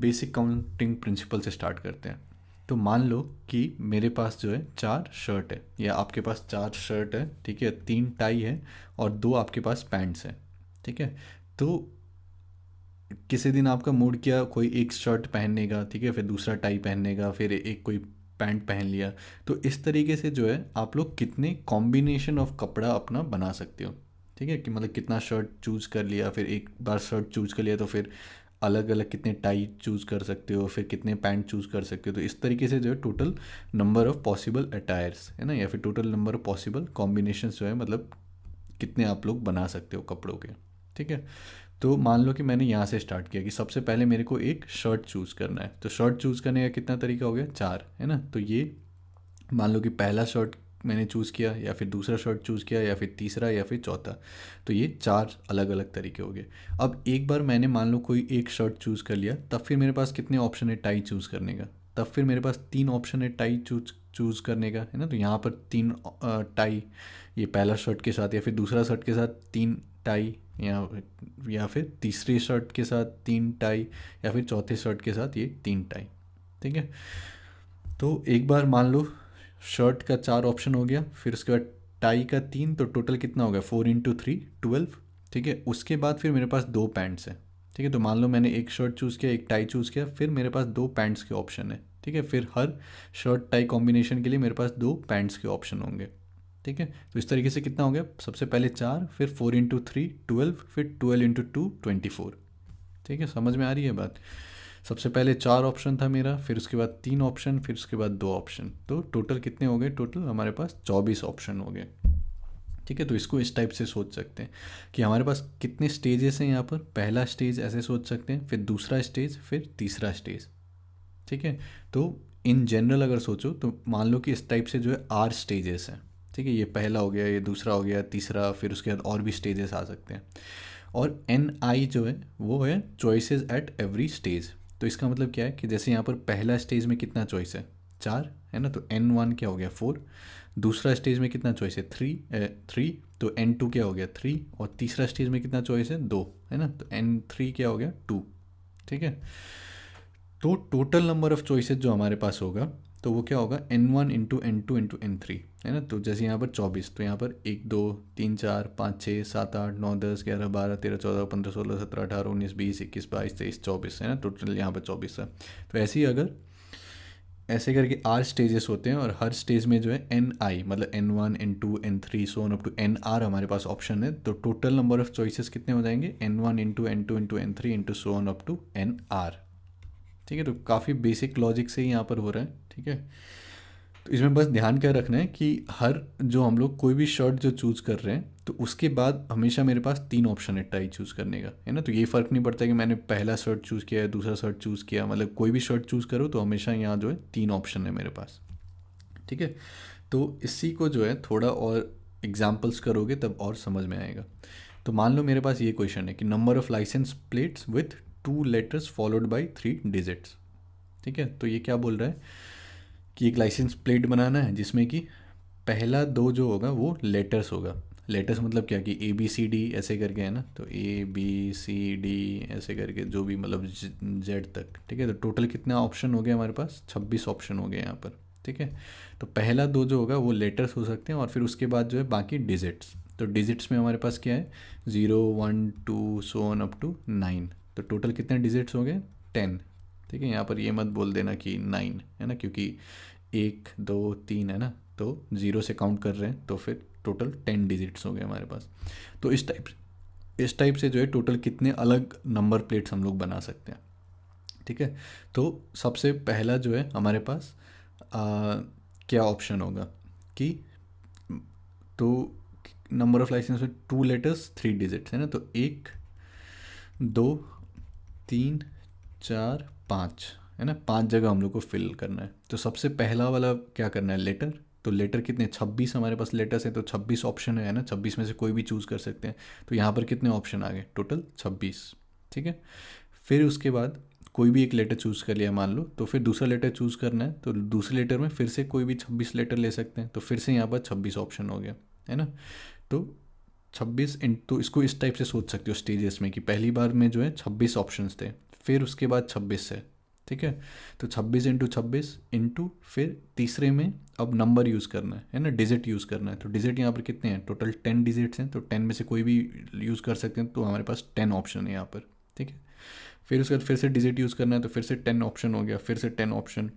Basic counting principal से start करते हैं। तो मान लो कि मेरे पास जो है 4 शर्ट है, या आपके पास 4 शर्ट है, ठीक है, 3 टाई है और 2 आपके पास पैंट्स हैं, ठीक है। तो किसी दिन आपका मूड किया कोई एक शर्ट पहनने का, ठीक है, फिर दूसरा टाई पहनने का, फिर एक कोई पैंट पहन लिया। तो इस तरीके से जो है आप लोग कितने कॉम्बिनेशन ऑफ कपड़ा अपना बना सकते हो, ठीक है, कि मतलब कितना शर्ट चूज़ कर लिया, फिर एक बार शर्ट चूज़ कर लिया तो फिर अलग अलग कितने टाई चूज़ कर सकते हो, फिर कितने पैंट चूज़ कर सकते हो। तो इस तरीके से जो है total number of possible attires है ना, या फिर total number of possible combinations जो है, मतलब कितने आप लोग बना सकते हो कपड़ों के, ठीक है। तो मान लो कि मैंने यहाँ से स्टार्ट किया कि सबसे पहले मेरे को एक शर्ट चूज़ करना है। तो शर्ट चूज़ करने का कितना तरीका हो गया, 4 है ना। तो ये मान लो कि पहला शर्ट मैंने चूज़ किया, या फिर दूसरा शर्ट चूज़ किया, या फिर तीसरा, या फिर चौथा। तो ये 4 अलग अलग तरीके हो गए। अब एक बार मैंने मान लो कोई एक शर्ट चूज़ कर लिया, तब फिर मेरे पास कितने ऑप्शन है टाई चूज़ करने का। तब फिर मेरे पास 3 ऑप्शन है टाई चूज़ करने का, है ना। तो यहाँ पर 3 टाई, ये पहला शर्ट के साथ, या फिर दूसरा शर्ट के साथ 3 टाई, या फिर तीसरे शर्ट के साथ 3 टाई, या फिर चौथे शर्ट के साथ ये 3 टाई, ठीक है। तो एक बार मान लो शर्ट का 4 ऑप्शन हो गया, फिर उसके बाद टाई का 3, तो टोटल कितना हो गया 4 × 3 12, ठीक है। उसके बाद फिर मेरे पास 2 पैंट्स हैं, ठीक है। तो मान लो मैंने एक शर्ट चूज़ किया, एक टाई चूज़ किया, फिर मेरे पास 2 पैंट्स के ऑप्शन है, ठीक है। फिर हर शर्ट टाई कॉम्बिनेशन के लिए मेरे पास 2 पैंट्स के ऑप्शन होंगे, ठीक है। तो इस तरीके से कितना हो गया, सबसे पहले 4, फिर 4 × 3 12, फिर 12 × 2 24, ठीक है। समझ में आ रही है बात। सबसे पहले 4 ऑप्शन था मेरा, फिर उसके बाद 3 ऑप्शन, फिर उसके बाद 2 ऑप्शन। तो टोटल कितने हो गए, टोटल हमारे पास 24 ऑप्शन हो गए, ठीक है। तो इसको इस टाइप से सोच सकते हैं कि हमारे पास कितने स्टेजेस हैं यहाँ पर। पहला स्टेज ऐसे सोच सकते हैं, फिर दूसरा स्टेज, फिर तीसरा स्टेज, ठीक है। तो इन जनरल अगर सोचो तो मान लो कि इस टाइप से जो है 8 स्टेजेस हैं, ठीक है। ये पहला हो गया, ये दूसरा हो गया, तीसरा, फिर उसके बाद और भी स्टेजेस आ सकते हैं। और NI जो है वो है चॉइसेस एट एवरी स्टेज। तो इसका मतलब क्या है कि जैसे यहाँ पर पहला स्टेज में कितना चॉइस है, 4 है ना, तो N1 क्या हो गया 4। दूसरा स्टेज में कितना चॉइस है, 3, तो N2 क्या हो गया 3। और तीसरा स्टेज में कितना चॉइस है, 2 है ना, तो N3 क्या हो गया 2, ठीक है। तो टोटल नंबर ऑफ चॉइसेस जो हमारे पास होगा, तो वो क्या होगा N1 × N2 × N3, है ना। तो जैसे यहाँ पर 24, तो यहाँ पर 1 2 3 4 5 6 7 8 9 10 11 12 13 14 15 16 17 18 19 20 21 22 23 24, है ना। टोटल यहाँ पर 24 है। तो ऐसे ही अगर ऐसे करके 8 स्टेजेस होते हैं, और हर स्टेज में जो है NI मतलब N1 N2 N3 so on up to NR हमारे पास ऑप्शन है। तो टोटल नंबर ऑफ चॉइसेस कितने हो जाएंगे, N1 × N2 × N3 so on up to NR, ठीक है। तो काफ़ी बेसिक लॉजिक से ही यहाँ पर हो रहा है, ठीक है। तो इसमें बस ध्यान क्या रखना है कि हर जो हम लोग कोई भी शर्ट जो चूज़ कर रहे हैं, तो उसके बाद हमेशा मेरे पास 3 ऑप्शन है टाई चूज़ करने का, है ना। तो ये फ़र्क नहीं पड़ता कि मैंने पहला शर्ट चूज़ किया है, दूसरा शर्ट चूज़ किया, मतलब कोई भी शर्ट चूज़ करो तो हमेशा यहाँ जो है 3 ऑप्शन है मेरे पास, ठीक है। तो इसी को जो है थोड़ा और एग्जाम्पल्स करोगे तब और समझ में आएगा। तो मान लो मेरे पास ये क्वेश्चन है कि number of license plates with 2 letters followed by 3 digits, ठीक है। तो ये क्या बोल रहा है कि एक लाइसेंस प्लेट बनाना है जिसमें कि पहला 2 जो होगा वो लेटर्स होगा। लेटर्स मतलब क्या कि ABCD ऐसे करके, है ना। तो ABCD ऐसे करके जो भी मतलब Z तक, ठीक है। तो टोटल कितना ऑप्शन हो गया हमारे पास, 26 ऑप्शन हो गए यहाँ पर, ठीक है। तो पहला 2 जो होगा वो लेटर्स हो सकते हैं, और फिर उसके बाद जो है बाकी डिजिट्स। तो डिजिट्स में हमारे पास क्या है, 0 1 2 सो ऑन अप टू 9। तो टोटल कितने डिजिट्स हो गए 10, ठीक है। यहाँ पर ये मत बोल देना कि 9, है ना, क्योंकि 1 2 3 है ना, तो 0 से काउंट कर रहे हैं, तो फिर टोटल 10 डिजिट्स हो गए हमारे पास। तो इस टाइप से जो है टोटल कितने अलग नंबर प्लेट्स हम लोग बना सकते हैं, ठीक है। तो सबसे पहला जो है हमारे पास क्या ऑप्शन होगा कि, तो नंबर ऑफ लाइसेंस में 2 लेटर्स 3 डिजिट्स, है ना। तो 1 2 3 4 5, है ना, 5 जगह हम लोग को फिल करना है। तो सबसे पहला वाला क्या करना है, लेटर। तो लेटर कितने 26 हमारे पास लेटर्स हैं, तो 26 ऑप्शन है ना, 26 में से कोई भी चूज़ कर सकते हैं। तो यहाँ पर कितने ऑप्शन आ गए, टोटल 26, ठीक है। फिर उसके बाद कोई भी एक लेटर चूज़ कर लिया मान लो, तो फिर दूसरा लेटर चूज़ करना है, तो दूसरे लेटर में फिर से कोई भी 26 लेटर ले सकते हैं, तो फिर से यहाँ पर 26 ऑप्शन हो गया, है ना। तो 26 तो इसको इस टाइप से सोच सकते हो स्टेजेस में कि पहली बार में जो है 26 ऑप्शंस थे, फिर उसके बाद 26 है, ठीक है। तो 26 इंटू 26 इंटू फिर तीसरे में अब नंबर यूज़ करना है ना, डिजिट यूज़ करना है। तो डिजिट यहाँ पर कितने हैं, टोटल 10 डिजिट्स हैं, तो 10 में से कोई भी यूज़ कर सकते हैं, तो हमारे पास 10 ऑप्शन है यहाँ पर। ठीक है। फिर उसके बाद फिर से डिजिट यूज़ करना है, तो फिर से 10 ऑप्शन हो गया, फिर से 10 ऑप्शन।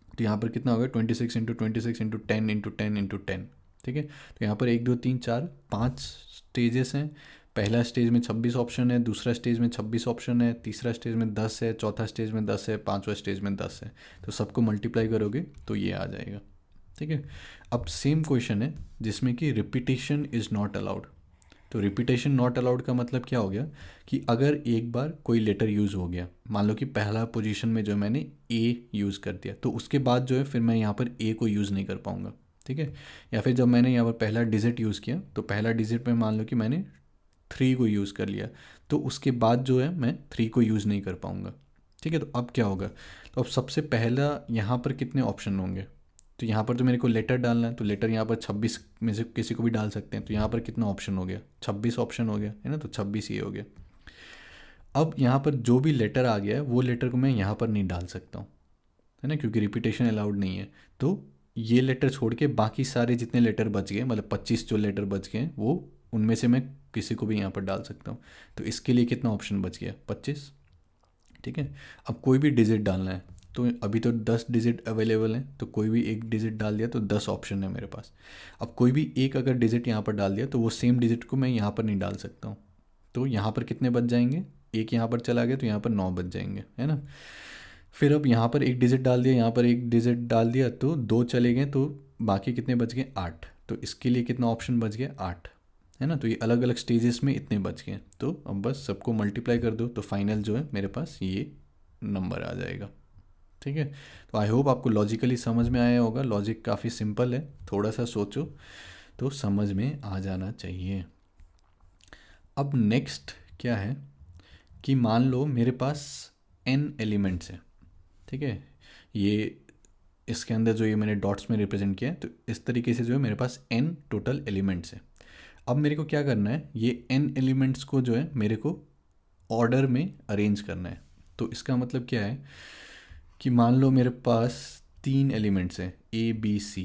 तो यहाँ पर कितना होगा, 26 इंटू 26 इंटू 10 इंटू 10 इंटू 10। ठीक है। तो यहाँ पर 1 2 3 4 5 स्टेजेस हैं। पहला स्टेज में 26 ऑप्शन है, दूसरा स्टेज में 26 ऑप्शन है, तीसरा स्टेज में 10 है, चौथा स्टेज में 10 है, पांचवा स्टेज में 10 है। तो सबको मल्टीप्लाई करोगे तो ये आ जाएगा। ठीक है। अब सेम क्वेश्चन है जिसमें कि रिपीटेशन इज़ नॉट अलाउड। तो रिपीटेशन नॉट अलाउड का मतलब क्या हो गया कि अगर एक बार कोई लेटर यूज़ हो गया, मान लो कि पहला पोजीशन में जो मैंने ए यूज़ कर दिया, तो उसके बाद जो है फिर मैं यहाँ पर ए को यूज़ नहीं कर पाऊँगा। ठीक है। या फिर जब मैंने यहाँ पर पहला डिजिट यूज़ किया, तो पहला डिजिट में मान लो कि मैंने 3 को यूज़ कर लिया, तो उसके बाद जो है मैं 3 को यूज़ नहीं कर पाऊँगा। ठीक है। तो अब क्या होगा, तो अब सबसे पहला यहाँ पर कितने ऑप्शन होंगे, तो यहाँ पर तो मेरे को लेटर डालना है, तो लेटर यहाँ पर 26 में से किसी को भी डाल सकते हैं, तो यहाँ पर कितना ऑप्शन हो गया, 26 ऑप्शन हो गया है ना, तो 26 ये हो गया। अब यहाँ पर जो भी लेटर आ गया है वो लेटर को मैं यहाँ पर नहीं डाल सकता हूँ, है ना, क्योंकि रिपीटेशन अलाउड नहीं है। तो ये लेटर छोड़ के बाकी सारे जितने लेटर बच गए, मतलब 25 जो लेटर बच गए वो उनमें से मैं किसी को भी यहाँ पर डाल सकता हूँ। तो इसके लिए कितना ऑप्शन बच गया, 25। ठीक है। अब कोई भी डिजिट डालना है, तो अभी तो 10 डिजिट अवेलेबल हैं, तो कोई भी एक डिजिट डाल दिया तो 10 ऑप्शन है मेरे पास। अब कोई भी एक अगर डिजिट यहाँ पर डाल दिया तो वो सेम डिजिट को मैं यहाँ पर नहीं डाल सकता हूँ। तो यहाँ पर कितने बच जाएंगे, एक यहाँ पर चला गया तो यहाँ पर 9 बच जाएंगे, है ना। फिर अब यहाँ पर एक डिजिट डाल दिया, यहाँ पर एक डिजिट डाल दिया, तो 2 चले गए, तो बाकी कितने बच गए, 8। तो इसके लिए कितना ऑप्शन बच गया, 8, है ना। तो ये अलग अलग स्टेजेस में इतने बच गए, तो अब बस सबको मल्टीप्लाई कर दो, तो फाइनल जो है मेरे पास ये नंबर आ जाएगा। ठीक है। तो आई होप आपको लॉजिकली समझ में आया होगा। लॉजिक काफ़ी सिंपल है, थोड़ा सा सोचो तो समझ में आ जाना चाहिए। अब नेक्स्ट क्या है कि मान लो मेरे पास n एलिमेंट्स हैं। ठीक है। ये इसके अंदर जो ये मैंने डॉट्स में रिप्रेजेंट किया है, तो इस तरीके से जो है मेरे पास n टोटल एलिमेंट्स हैं। अब मेरे को क्या करना है, ये n एलिमेंट्स को जो है मेरे को ऑर्डर में अरेंज करना है। तो इसका मतलब क्या है कि मान लो मेरे पास 3 एलिमेंट्स हैं A B C।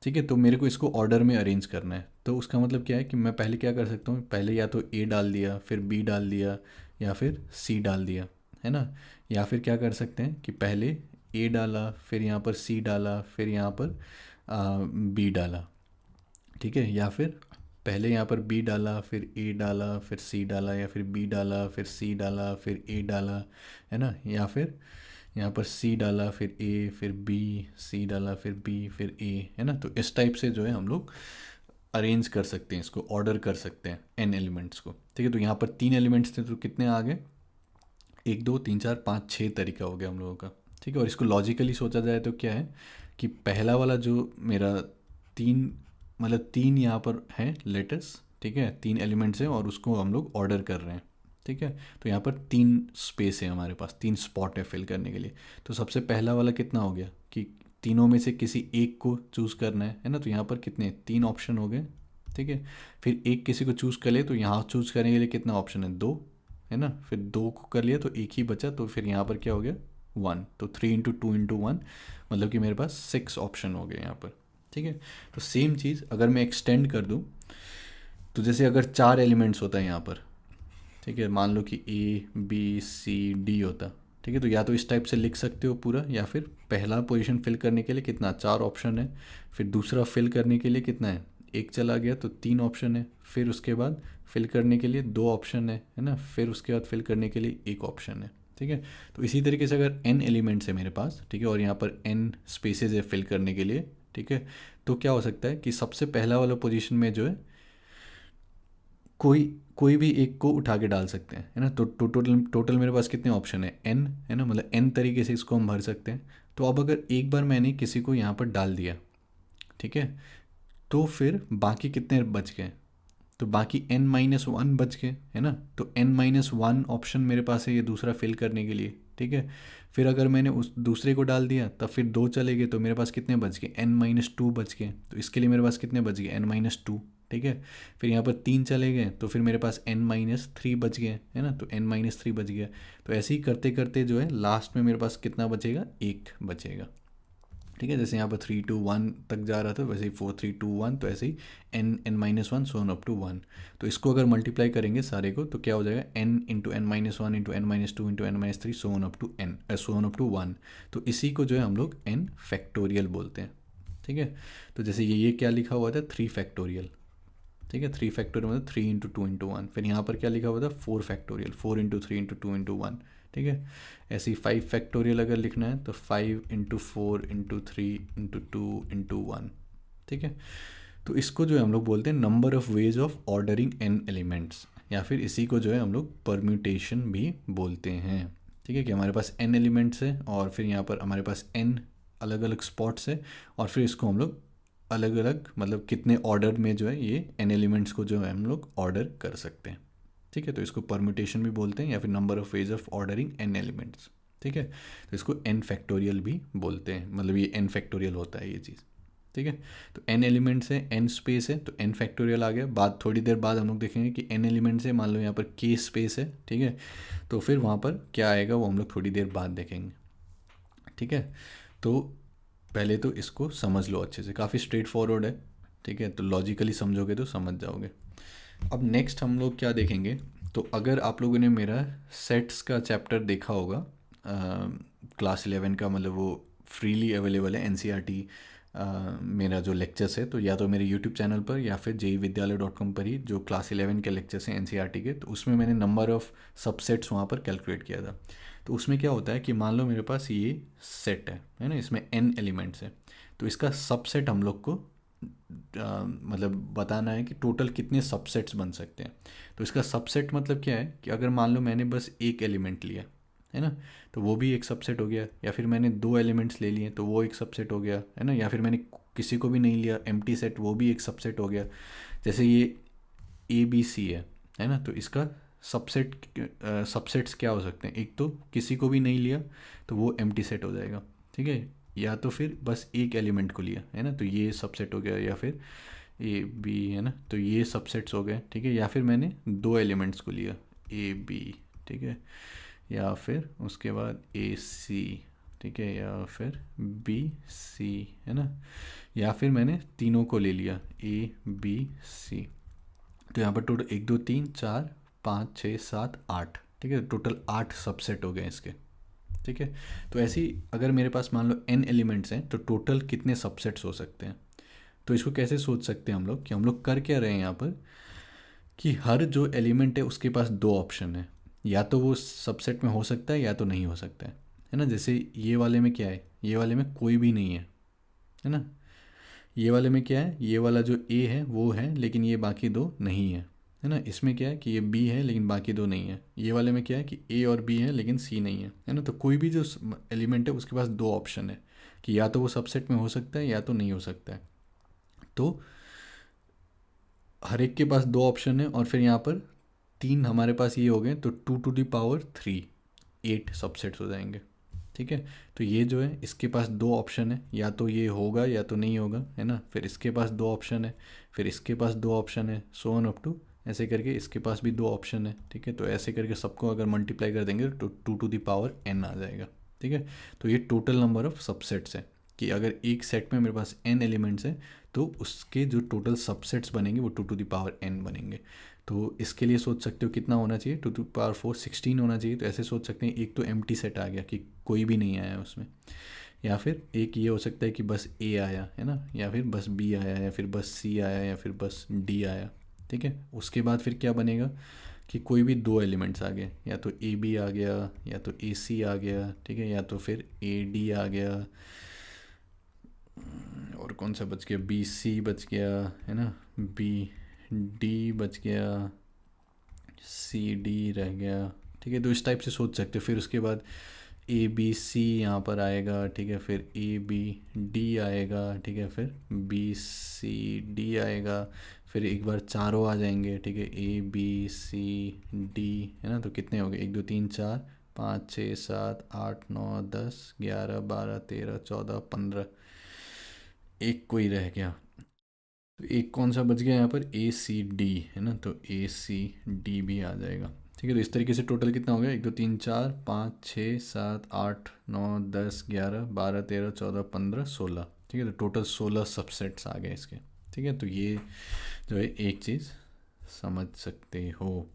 ठीक है। तो मेरे को इसको ऑर्डर में अरेंज करना है। तो उसका मतलब क्या है कि मैं पहले क्या कर सकता हूँ, पहले या तो A डाल दिया, फिर B डाल दिया, या फिर C डाल दिया, है ना। या फिर क्या कर सकते हैं कि पहले A डाला, फिर यहाँ पर C डाला, फिर यहाँ पर B डाला। ठीक है। या फिर पहले यहाँ पर B डाला, फिर A डाला, फिर C डाला, या फिर B डाला, फिर C डाला, फिर A डाला, है ना। या फिर यहाँ पर C डाला, फिर A, फिर B, C डाला, फिर B, फिर A, है ना। तो इस टाइप से जो है हम लोग अरेंज कर सकते हैं, इसको ऑर्डर कर सकते हैं n एलिमेंट्स को। ठीक है। तो यहाँ पर 3 एलिमेंट्स थे, तो कितने आ गए, 1 2 3 4 5 6 तरीका हो गया हम लोगों का। ठीक है। और इसको लॉजिकली सोचा जाए तो क्या है कि पहला वाला जो मेरा 3, मतलब 3 यहाँ पर हैं लेटर्स, ठीक है, 3 एलिमेंट्स हैं और उसको हम लोग ऑर्डर कर रहे हैं। ठीक है। तो यहाँ पर 3 स्पेस है हमारे पास, 3 स्पॉट है फिल करने के लिए। तो सबसे पहला वाला कितना हो गया कि तीनों में से किसी एक को चूज़ करना है ना। तो यहाँ पर कितने 3 ऑप्शन हो गए। ठीक है। फिर एक किसी को चूज़ कर ले, तो यहाँ चूज़ करने के लिए कितना ऑप्शन है, 2, है ना। फिर 2 को कर लिया तो एक ही बचा, तो फिर यहाँ पर क्या हो गया, 1। तो 3 इंटू 2 इंटू 1, मतलब कि मेरे पास 6 ऑप्शन हो गए यहाँ पर। ठीक है। तो सेम चीज़ अगर मैं एक्सटेंड कर दूँ, तो जैसे अगर 4 एलिमेंट्स होता है यहाँ पर, ठीक है, मान लो कि A B C D होता, ठीक है, तो या तो इस टाइप से लिख सकते हो पूरा, या फिर पहला पोजीशन फिल करने के लिए कितना 4 ऑप्शन है, फिर दूसरा फिल करने के लिए कितना है, 1 चला गया तो 3 ऑप्शन है, फिर उसके बाद फिल करने के लिए 2 ऑप्शन है ना, फिर उसके बाद फिल करने के लिए 1 ऑप्शन है। ठीक है। तो इसी तरीके से अगर n एलिमेंट्स है मेरे पास, ठीक है, और यहाँ पर n स्पेसेस है फिल करने के लिए, ठीक है, तो क्या हो सकता है कि सबसे पहला वाला पोजीशन में जो है कोई कोई भी एक को उठा के डाल सकते हैं, है ना। तो टोटल मेरे पास कितने ऑप्शन है, n, है ना, मतलब n तरीके से इसको हम भर सकते हैं। तो अब अगर एक बार मैंने किसी को यहाँ पर डाल दिया, ठीक है, तो फिर बाकी कितने बच गए, तो बाकी n-1 बच गए, है ना। तो n-1 ऑप्शन मेरे पास है ये दूसरा फिल करने के लिए। ठीक है। फिर अगर मैंने उस दूसरे को डाल दिया तब फिर 2 चले गए, तो मेरे पास कितने बच गए, n-2 बच गए। तो इसके लिए मेरे पास कितने बच गए, n-2, ठीक है। फिर यहाँ पर 3 चले गए तो फिर मेरे पास n-3 बच गए, है ना, तो n-3 बच गया। तो ऐसे ही करते करते जो है लास्ट में मेरे पास कितना बचेगा, 1 बचेगा। ठीक है, जैसे यहाँ पर 3 2 1 तक जा रहा था वैसे ही 4 3 2 1, तो ऐसे ही n-1 so on up to 1। तो इसको अगर मल्टीप्लाई करेंगे सारे को तो क्या हो जाएगा, n into n-1 into n-2 into n-3 so on up to n, so on up to 1। तो इसी को जो है हम लोग n फैक्टोरियल बोलते हैं। ठीक है, तो जैसे ये क्या लिखा हुआ था, 3 फैक्टोरियल। ठीक है, 3 फैक्टोरियल मतलब 3 इंटू 2 इंटू 1। फिर यहाँ पर क्या लिखा हुआ था, 4 फैक्टोरियल, 4 इंटू 3 इंटू 2 इंटू 1। ठीक है, ऐसे ही 5 फैक्टोरियल अगर लिखना है तो 5 इंटू 4 इंटू 3 इंटू 2 इंटू 1। ठीक है, तो इसको जो है हम लोग बोलते हैं number of ways of ordering n elements, या फिर इसी को जो है हम लोग परम्यूटेशन भी बोलते हैं। ठीक है, कि हमारे पास n एलिमेंट्स है और फिर यहाँ पर हमारे पास n अलग अलग स्पॉट्स है, और फिर इसको हम लोग अलग अलग मतलब कितने ऑर्डर में जो है ये n एलिमेंट्स को जो है हम लोग ऑर्डर कर सकते हैं। ठीक है, तो इसको परम्यूटेशन भी बोलते हैं या फिर number of ways of ordering n elements. ठीक है, तो इसको n फैक्टोरियल भी बोलते हैं, मतलब ये n फैक्टोरियल होता है ये चीज़। ठीक है, तो n एलिमेंट्स है, n स्पेस है, तो n फैक्टोरियल आ गया। बाद थोड़ी देर बाद हम लोग देखेंगे कि n एलिमेंट्स है, मान लो यहाँ पर k स्पेस है। ठीक है, तो फिर वहाँ पर क्या आएगा वो हम लोग थोड़ी देर बाद देखेंगे। ठीक है, तो पहले तो इसको समझ लो अच्छे से, काफ़ी स्ट्रेट फॉरवर्ड है। ठीक है, तो लॉजिकली समझोगे तो समझ जाओगे। अब नेक्स्ट हम लोग क्या देखेंगे, तो अगर आप लोगों ने मेरा सेट्स का चैप्टर देखा होगा क्लास 11 का, मतलब वो फ्रीली अवेलेबल है एनसीईआरटी मेरा जो लेक्चर्स है, तो या तो मेरे यूट्यूब चैनल पर या फिर jvidyalaya.com पर ही जो क्लास 11 के लेक्चर्स हैं एनसीईआरटी के, तो उसमें मैंने नंबर ऑफ़ सबसेट्स वहाँ पर कैलकुलेट किया था। तो उसमें क्या होता है कि मान लो मेरे पास ये सेट है ना, इसमें n एलिमेंट्स है, तो इसका सबसेट हम लोग को मतलब बताना है कि टोटल कितने सबसेट्स बन सकते हैं। तो इसका सबसेट मतलब क्या है कि अगर मान लो मैंने बस एक एलिमेंट लिया है ना, तो वो भी एक सबसेट हो गया, या फिर मैंने 2 एलिमेंट्स ले लिए तो वो एक सबसेट हो गया, है ना, या फिर मैंने किसी को भी नहीं लिया, एम्प्टी सेट, वो भी एक सबसेट हो गया। जैसे ये ABC है ना, तो इसका सबसेट्स क्या हो सकते हैं, एक तो किसी को भी नहीं लिया तो वो एम्प्टी सेट हो जाएगा। ठीक है, या तो फिर बस एक एलिमेंट को लिया है ना, तो ये सबसेट हो गया, या फिर AB है ना, तो ये सबसेट्स हो गए। ठीक है, या फिर मैंने 2 एलिमेंट्स को लिया AB, ठीक है, या फिर उसके बाद AC, ठीक है, या फिर BC, है ना, या फिर मैंने तीनों को ले लिया ABC। तो यहाँ पर टोटल 1 2 3 4 5 6 7 8, ठीक है, टोटल 8 सबसेट हो गए इसके। ठीक है, तो ऐसे ही अगर मेरे पास मान लो n एलिमेंट्स हैं तो टोटल कितने सबसेट्स हो सकते हैं। तो इसको कैसे सोच सकते हैं हम लोग, कि हम लोग कर क्या रहे हैं यहाँ पर, कि हर जो एलिमेंट है उसके पास 2 ऑप्शन है, या तो वो सबसेट में हो सकता है या तो नहीं हो सकता है ना। जैसे ये वाले में क्या है, ये वाले में कोई भी नहीं है ना। ये वाले में क्या है, ये वाला जो A है वो है लेकिन ये बाकी 2 नहीं है ना। इसमें क्या है कि ये B है लेकिन बाकी 2 नहीं है। ये वाले में क्या है कि A और B है लेकिन C नहीं है ना। तो कोई भी जो एलिमेंट है उसके पास 2 ऑप्शन है, कि या तो वो सबसेट में हो सकता है या तो नहीं हो सकता है। तो हर एक के पास 2 ऑप्शन है, और फिर यहाँ पर 3 हमारे पास ये हो गए, तो 2⁻3 8 सबसेट्स हो जाएंगे। ठीक है, तो ये जो है इसके पास 2 ऑप्शन है, या तो ये होगा या तो नहीं होगा, है ना। फिर इसके पास 2 ऑप्शन है, फिर इसके पास 2 ऑप्शन है, सो ऑन अप टू ऐसे करके इसके पास भी 2 ऑप्शन है। ठीक है, तो ऐसे करके सबको अगर मल्टीप्लाई कर देंगे तो 2n आ जाएगा। ठीक है, तो ये टोटल नंबर ऑफ सबसेट्स है, कि अगर एक सेट में मेरे पास n एलिमेंट्स हैं तो उसके जो टोटल सबसेट्स बनेंगे वो 2n बनेंगे। तो इसके लिए सोच सकते हो कितना होना चाहिए, 2⁴ 16 होना चाहिए। तो ऐसे सोच सकते हैं, एक तो एम्प्टी सेट आ गया कि कोई भी नहीं आया उसमें, या फिर एक ये हो सकता है कि बस A आया है ना, या फिर बस B आया, या फिर बस C आया, या फिर बस D आया। ठीक है, उसके बाद फिर क्या बनेगा कि कोई भी 2 एलिमेंट्स आ गए, या तो AB आ गया या तो AC आ गया, ठीक है, या तो फिर AD आ गया, और कौन सा बच गया, BC बच गया, है ना, BD बच गया, CD रह गया। ठीक है, तो इस टाइप से सोच सकते हो। फिर उसके बाद ABC यहाँ पर आएगा, ठीक है, फिर ABD आएगा, ठीक है, फिर BCD आएगा, फिर एक बार चारों आ जाएंगे। ठीक है, ABCD, है ना, तो कितने हो गए, 1 2 3 4 5 6 7 8 9 10 11 12 13 14 15, एक कोई रह गया। तो एक कौन सा बच गया यहाँ पर, ए सी डी है ना, तो ए सी डी भी आ जाएगा। ठीक है, तो इस तरीके से टोटल कितना हो गया, 1 2 3 4 5 6 7 8 9 10 11 12 13 14 15 16। ठीक है, तो टोटल 16 सबसेट्स आ गए इसके। ठीक है, तो ये जो है एक चीज़ समझ सकते हो।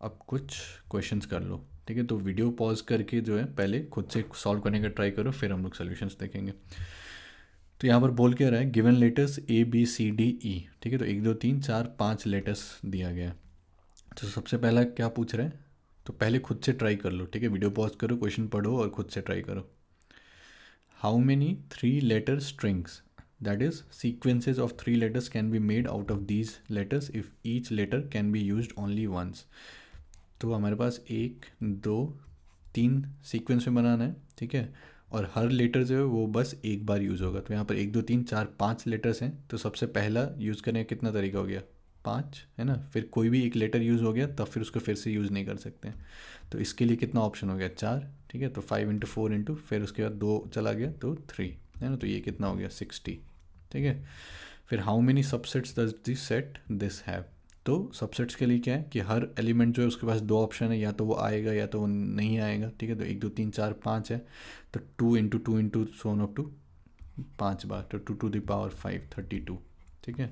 अब कुछ क्वेश्चंस कर लो। ठीक है, तो वीडियो पॉज करके जो है पहले खुद से सॉल्व करने का ट्राई करो, फिर हम लोग सोल्यूशंस देखेंगे। तो यहाँ पर बोल क्या रहा है, given letters A B C D E. ठीक है, तो 1 2 3 4 5 लेटर्स दिया गया है। तो सबसे पहला क्या पूछ रहे हैं, तो पहले खुद से ट्राई कर लो। ठीक है, वीडियो पॉज करो, क्वेश्चन पढ़ो और खुद से ट्राई करो। How many 3 letter strings, that is sequences of 3 letters can be made out of these letters if each letter can be used only once. तो हमारे पास 1 2 3 सीक्वेंस में बनाना है। ठीक है, और हर लेटर जो है वो बस एक बार यूज़ होगा। तो यहाँ पर 1 2 3 4 5 लेटर्स हैं, तो सबसे पहला यूज़ करने का कितना तरीका हो गया, 5 है ना। फिर कोई भी एक लेटर यूज़ हो गया तब फिर उसको फिर से यूज़ नहीं कर सकते। तो इसके लिए कितना ऑप्शन हो गया, 4। ठीक है, तो 5 इंटू 4 इंटू फिर उसके बाद 2 चला गया तो 3 है ना, तो ये कितना हो गया 60। ठीक है, फिर how many subsets does this set this have. तो सबसेट्स के लिए क्या है कि हर एलिमेंट जो है उसके पास 2 ऑप्शन है, या तो वो आएगा या तो वो नहीं आएगा। ठीक है, तो 1 2 3 4 5 है, तो 2 into 2 into so on up to 5 बार, तो 2 टू द पावर 5 32। ठीक है,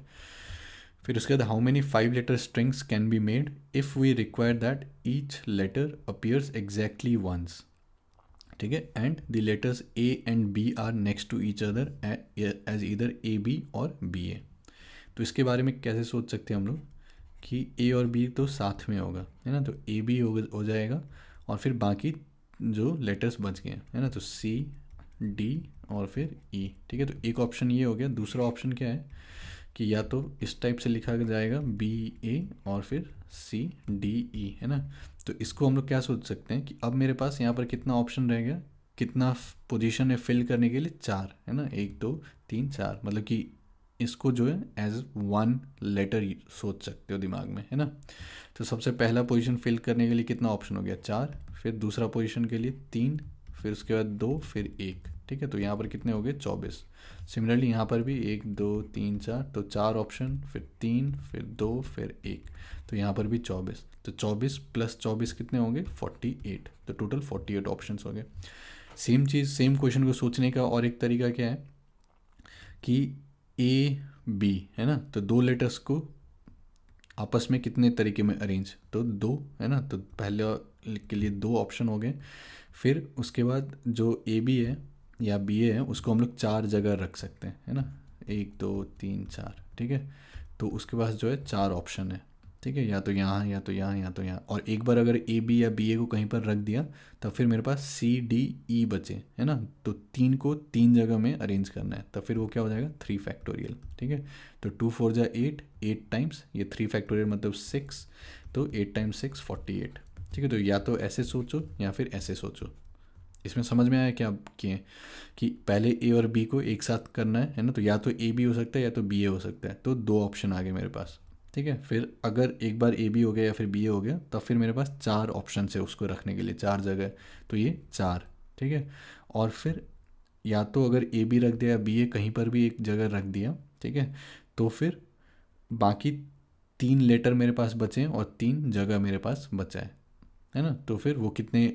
फिर उसके बाद how many 5 letter strings can be made if we require that each letter appears exactly once. ठीक है, and the letters A and B are next to each other as इधर A B और B ए। तो इसके बारे में कैसे सोच सकते हैं हम लोग कि ए और बी तो साथ में होगा है ना, तो ए बी हो जाएगा और फिर बाकी जो लेटर्स बच गए हैं है ना, तो सी डी और फिर ई। ठीक है, तो एक ऑप्शन ये हो गया। दूसरा ऑप्शन क्या है कि या तो इस टाइप से लिखा जाएगा बी ए और फिर सी डी ई है ना। तो इसको हम लोग क्या सोच सकते हैं कि अब मेरे पास यहाँ पर कितना ऑप्शन रह गया, कितना पोजीशन है फिल करने के लिए, 4 है ना, 1 2 3 4, मतलब कि इसको जो है एज वन लेटर सोच सकते हो दिमाग में है ना। तो सबसे पहला पोजीशन फिल करने के लिए कितना ऑप्शन हो गया, 4। फिर दूसरा पोजीशन के लिए 3, फिर उसके बाद 2, फिर 1। ठीक है, तो यहाँ पर कितने हो गए 24। सिमिलरली यहाँ पर भी 1 2 3 4, तो 4 ऑप्शन, फिर 3, फिर 2, फिर 1, तो यहाँ पर भी 24। तो 24 प्लस 24 कितने होंगे 48, तो टोटल 48 ऑप्शन हो गए। सेम चीज़, सेम क्वेश्चन को सोचने का और एक तरीका क्या है कि ए बी है ना, तो 2 लेटर्स को आपस में कितने तरीके में अरेंज, तो 2 है ना, तो पहले के लिए 2 ऑप्शन हो गए। फिर उसके बाद जो ए बी है या बी ए है उसको हम लोग 4 जगह रख सकते हैं है ना, 1 2 3 4। ठीक है, तो उसके पास जो है 4 ऑप्शन है। ठीक है, या तो यहाँ या तो यहाँ या तो यहाँ, और एक बार अगर ए बी या बी ए को कहीं पर रख दिया तब फिर मेरे पास सी डी ई बचे है ना, तो 3 को 3 जगह में अरेंज करना है, तब फिर वो क्या हो जाएगा 3 फैक्टोरियल। ठीक है, तो 2 4 जा 8, 8 टाइम्स ये 3 फैक्टोरियल मतलब 6, तो 8 टाइम्स 6 48। ठीक है, तो या तो ऐसे सोचो या फिर ऐसे सोचो। इसमें समझ में आया क्या किए कि पहले ए और बी को एक साथ करना है ना, तो या तो ए बी हो सकता है या तो बी ए हो सकता है, तो 2 ऑप्शन आ गए मेरे पास। ठीक है, फिर अगर एक बार ए बी हो गया या फिर बी ए हो गया तब फिर मेरे पास 4 ऑप्शन है उसको रखने के लिए, 4 जगह, तो ये 4। ठीक है, और फिर या तो अगर ए बी रख दिया या बी ए कहीं पर भी एक जगह रख दिया। ठीक है, तो फिर बाकी 3 लेटर मेरे पास बचे और 3 जगह मेरे पास बचा है ना, तो फिर वो कितने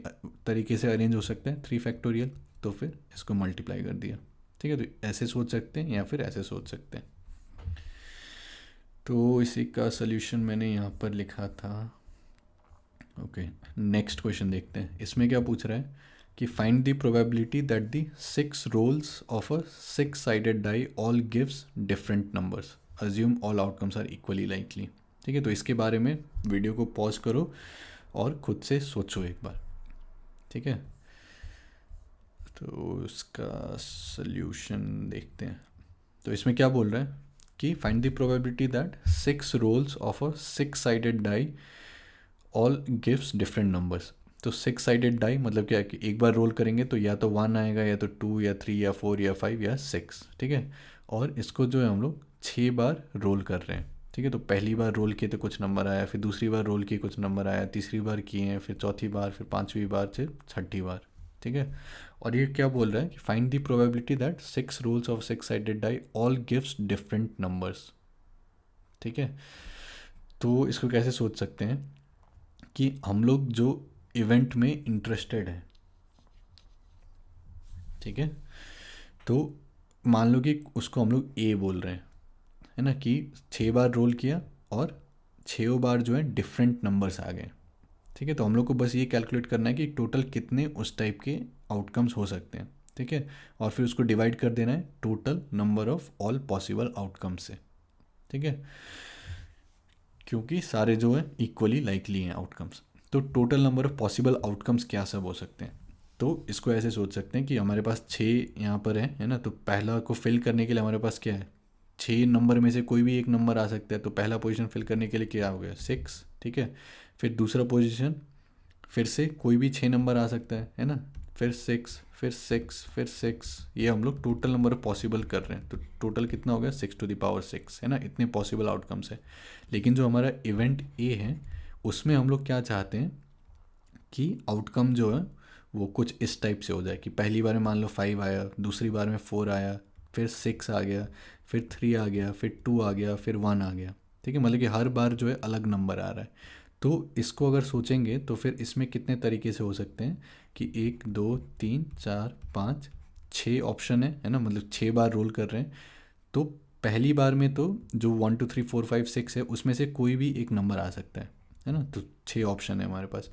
तरीके से अरेंज हो सकता है 3 फैक्टोरियल, तो फिर इसको मल्टीप्लाई कर दिया। ठीक है, तो ऐसे सोच सकते हैं या फिर ऐसे सोच सकते हैं। तो इसी का सल्यूशन मैंने यहाँ पर लिखा था। ओके, नेक्स्ट क्वेश्चन देखते हैं। इसमें क्या पूछ रहा है कि find the probability that the 6 rolls of a 6 sided die all gives different numbers, assume all outcomes are equally likely. ठीक है, तो इसके बारे में वीडियो को पॉज करो और खुद से सोचो एक बार। ठीक है, तो इसका सल्यूशन देखते हैं। तो इसमें क्या बोल रहा है कि find the probability that 6 rolls of a 6 sided die all gives different numbers. तो 6 साइडेड डाई मतलब क्या है कि एक बार रोल करेंगे तो या तो 1 आएगा या तो 2 या 3 या 4 या 5 या 6। ठीक है, और इसको जो है हम लोग 6 बार रोल कर रहे हैं। ठीक है, तो पहली बार रोल किए तो कुछ नंबर आया, फिर दूसरी बार रोल किए कुछ नंबर आया, तीसरी बार किए हैं, फिर चौथी बार, फिर 5वीं बार, फिर 6ठी बार। ठीक है, और ये क्या बोल रहा है कि find the probability that 6 rolls of 6 sided die all gives different numbers. ठीक है, तो इसको कैसे सोच सकते हैं कि हम लोग जो इवेंट में इंटरेस्टेड हैं, ठीक है, तो मान लो कि उसको हम लोग ए बोल रहे हैं, है ना, कि 6 बार रोल किया और 6 बार जो है डिफरेंट नंबर्स आ गए। ठीक है, तो हम लोग को बस ये कैलकुलेट करना है कि टोटल कितने उस टाइप के आउटकम्स हो सकते हैं। ठीक है, और फिर उसको डिवाइड कर देना है total number of all possible outcomes से। ठीक है, क्योंकि सारे जो है इक्वली लाइकली हैं आउटकम्स, तो total number of possible outcomes क्या सब हो सकते हैं। तो इसको ऐसे सोच सकते हैं कि हमारे पास 6 यहाँ पर है ना, तो पहला को फिल करने के लिए हमारे पास क्या है, 6 नंबर में से कोई भी एक नंबर आ सकता है, तो पहला पोजीशन फिल करने के लिए क्या हो गया 6। ठीक है, फिर दूसरा पोजीशन फिर से कोई भी 6 नंबर आ सकता है ना, फिर 6, फिर 6, फिर 6, ये हम लोग टोटल नंबर पॉसिबल कर रहे हैं, तो टोटल कितना हो गया 6⁶ है ना, इतने पॉसिबल आउटकम्स है। लेकिन जो हमारा इवेंट ए है उसमें हम लोग क्या चाहते हैं कि आउटकम जो है वो कुछ इस टाइप से हो जाए कि पहली बार में मान लो 5 आया, दूसरी बार में 4 आया, फिर 6 आ गया, फिर 3 आ गया, फिर 2 आ गया, फिर 1 आ गया। ठीक है, मतलब कि हर बार जो है अलग नंबर आ रहा है। तो इसको अगर सोचेंगे तो फिर इसमें कितने तरीके से हो सकते हैं कि 1 2 3 4 5 6 ऑप्शन है ना, मतलब 6 बार रोल कर रहे हैं। तो पहली बार में तो जो 1 2 3 4 5 6 है उसमें से कोई भी एक नंबर आ सकता है ना, तो 6 ऑप्शन है हमारे पास।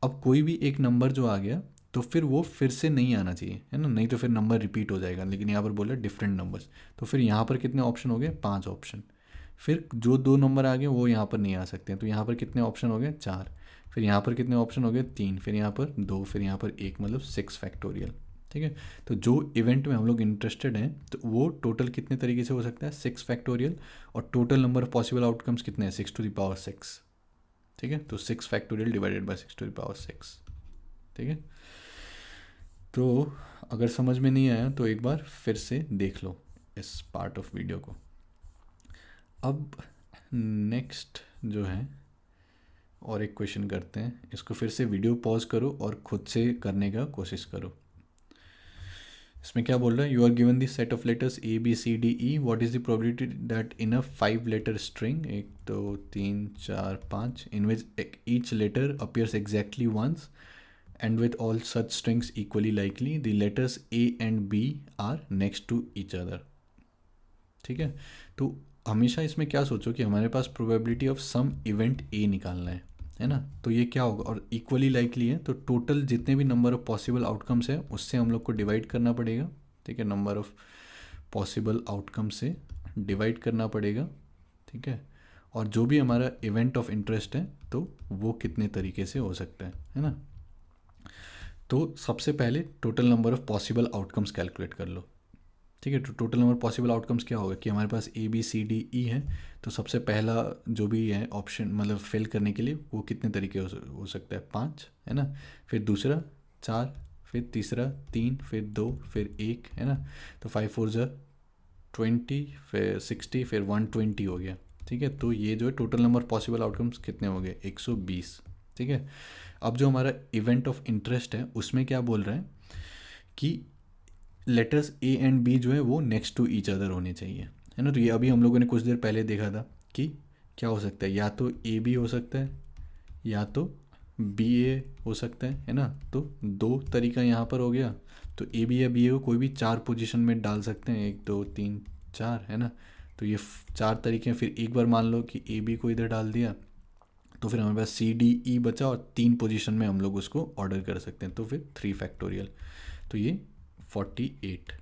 अब कोई भी एक नंबर जो आ गया तो फिर वो फिर से नहीं आना चाहिए, है ना, नहीं तो फिर नंबर रिपीट हो जाएगा। लेकिन यहाँ पर बोला डिफरेंट नंबर्स, तो फिर यहाँ पर कितने ऑप्शन हो गए 5 ऑप्शन। फिर जो 2 नंबर आ गए वो यहाँ पर नहीं आ सकते हैं, तो यहाँ पर कितने ऑप्शन हो गए 4। फिर यहाँ पर कितने ऑप्शन हो गए 3, फिर यहाँ पर 2, फिर यहाँ पर 1, मतलब 6 फैक्टोरियल। ठीक है, तो जो इवेंट में हम लोग इंटरेस्टेड हैं तो वो टोटल कितने तरीके से हो सकता है 6 फैक्टोरियल, और total number of possible outcomes कितने हैं 6⁶। ठीक है, तो 6 फैक्टोरियल डिवाइडेड बाई 6⁶। ठीक है, तो अगर समझ में नहीं आया तो एक बार फिर से देख लो इस पार्ट ऑफ वीडियो को। अब नेक्स्ट जो है और एक क्वेश्चन करते हैं, इसको फिर से वीडियो पॉज करो और खुद से करने का कोशिश करो। इसमें क्या बोल रहा है, you are given this set of letters A B C D E, what is the probability that in a 5 letter string 1 2 3 4 5 in which each letter appears exactly once and with all such strings equally likely the letters A and B are next to each other। ठीक है, तो हमेशा इसमें क्या सोचो कि हमारे पास probability of some event A निकालना है ना, तो ये क्या होगा और इक्वली लाइकली है, तो टोटल जितने भी नंबर ऑफ पॉसिबल आउटकम्स है उससे हम लोग को डिवाइड करना पड़ेगा। ठीक है, नंबर ऑफ पॉसिबल आउटकम से डिवाइड करना पड़ेगा। ठीक है, और जो भी हमारा इवेंट ऑफ इंटरेस्ट है तो वो कितने तरीके से हो सकता है ना। तो सबसे पहले total number of possible outcomes calculate कर लो। ठीक है, तो टोटल नंबर पॉसिबल आउटकम्स क्या होगा कि हमारे पास ए बी सी डी ई है, तो सबसे पहला जो भी है ऑप्शन मतलब फिल करने के लिए वो कितने तरीके हो सकता है 5, है ना, फिर दूसरा 4, फिर तीसरा 3, फिर 2, फिर 1, है ना, तो 5 4 ज़ा 20, फिर 60, फिर 120 हो गया। ठीक है, तो ये जो है टोटल नंबर पॉसिबल आउटकम्स कितने हो गए 120। ठीक है, अब जो हमारा इवेंट ऑफ इंटरेस्ट है उसमें क्या बोल रहे हैं कि लेटर्स ए एंड बी जो है वो नेक्स्ट टू ईच अदर होने चाहिए, है ना। तो ये अभी हम लोगों ने कुछ देर पहले देखा था कि क्या हो सकता है, या तो ए बी हो सकता है या तो बी ए हो सकता है ना, तो 2 तरीका यहाँ पर हो गया। तो ए बी या बी ए को कोई भी 4 पोजीशन में डाल सकते हैं, 1 2 3 4, है ना, तो ये 4 तरीके हैं। फिर एक बार मान लो कि ए बी को इधर डाल दिया तो फिर हमारे पास सी डी ई बचा और 3 पोजीशन में हम लोग उसको ऑर्डर कर सकते हैं, तो फिर 3 फैक्टोरियल, तो ये 48।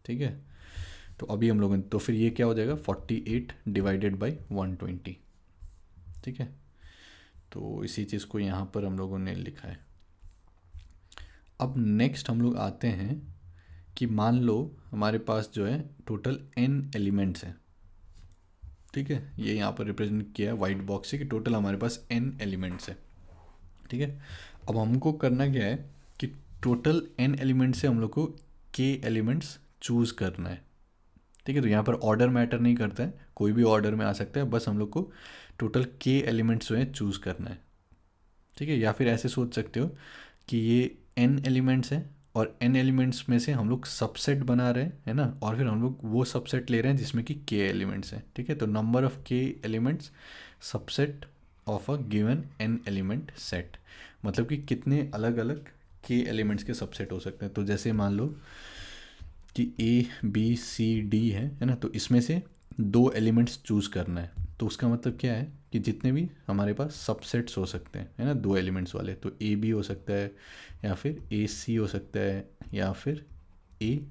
ठीक है, तो अभी हम लोग तो फिर ये क्या हो जाएगा 48 डिवाइडेड बाई 120। ठीक है, तो इसी चीज़ को यहाँ पर हम लोगों ने लिखा है। अब नेक्स्ट हम लोग आते हैं कि मान लो हमारे पास जो है टोटल n एलिमेंट्स हैं। ठीक है, ये यहाँ पर रिप्रेजेंट किया है वाइट बॉक्स से कि टोटल हमारे पास n एलिमेंट्स है। ठीक है, अब हमको करना क्या है कि टोटल n एलिमेंट से हम लोग को k एलिमेंट्स चूज़ करना है। ठीक है, तो यहाँ पर ऑर्डर मैटर नहीं करता है, कोई भी ऑर्डर में आ सकता है, बस हम लोग को टोटल k एलिमेंट्स जो है चूज़ करना है। ठीक है, या फिर ऐसे सोच सकते हो कि ये n एलिमेंट्स हैं और n एलिमेंट्स में से हम लोग सबसेट बना रहे हैं, है ना, और फिर हम लोग वो सबसेट ले रहे हैं जिसमें कि k एलिमेंट्स हैं, ठीक है। तो number of k elements subset of a given n element set, मतलब कि कितने अलग अलग k एलिमेंट्स के सबसेट हो सकते हैं। तो जैसे मान लो कि a b c d है ना, तो इसमें से 2 एलिमेंट्स चूज़ करना है। तो उसका मतलब क्या है कि जितने भी हमारे पास सबसेट्स हो सकते हैं, है ना, 2 एलिमेंट्स वाले, तो ए बी हो सकता है, या फिर ए सी हो सकता है, या फिर ए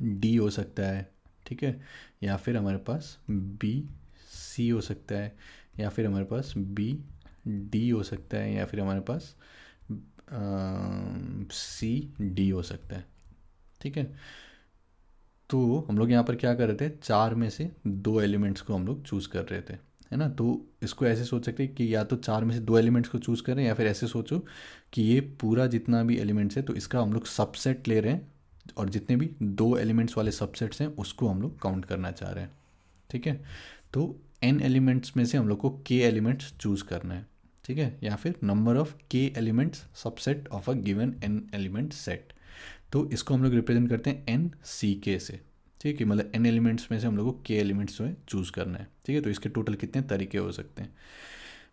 डी हो सकता है, ठीक है, या फिर हमारे पास बी सी हो सकता है, या फिर हमारे पास बी डी हो सकता है, या फिर हमारे पास सी डी हो सकता है, ठीक है। तो हम लोग यहाँ पर क्या कर रहे थे, 4 में से 2 एलिमेंट्स को हम लोग चूज़ कर रहे थे, है ना। तो इसको ऐसे सोच सकते हैं कि या तो 4 में से 2 एलिमेंट्स को चूज़ करें, या फिर ऐसे सोचो कि ये पूरा जितना भी एलिमेंट्स है तो इसका हम लोग सबसेट ले रहे हैं, और जितने भी 2 एलिमेंट्स वाले सबसेट्स हैं उसको हम लोग काउंट करना चाह रहे हैं, ठीक है। तो n एलिमेंट्स में से हम लोग को k एलिमेंट्स चूज़ करना है, ठीक है, या फिर number of k elements subset of a given n element set. तो इसको हम लोग रिप्रेजेंट करते हैं एन सी के से, ठीक है, मतलब n एलिमेंट्स में से हम लोग को k एलिमेंट्स जो है चूज़ करना है, ठीक है। तो इसके टोटल कितने तरीके हो सकते हैं,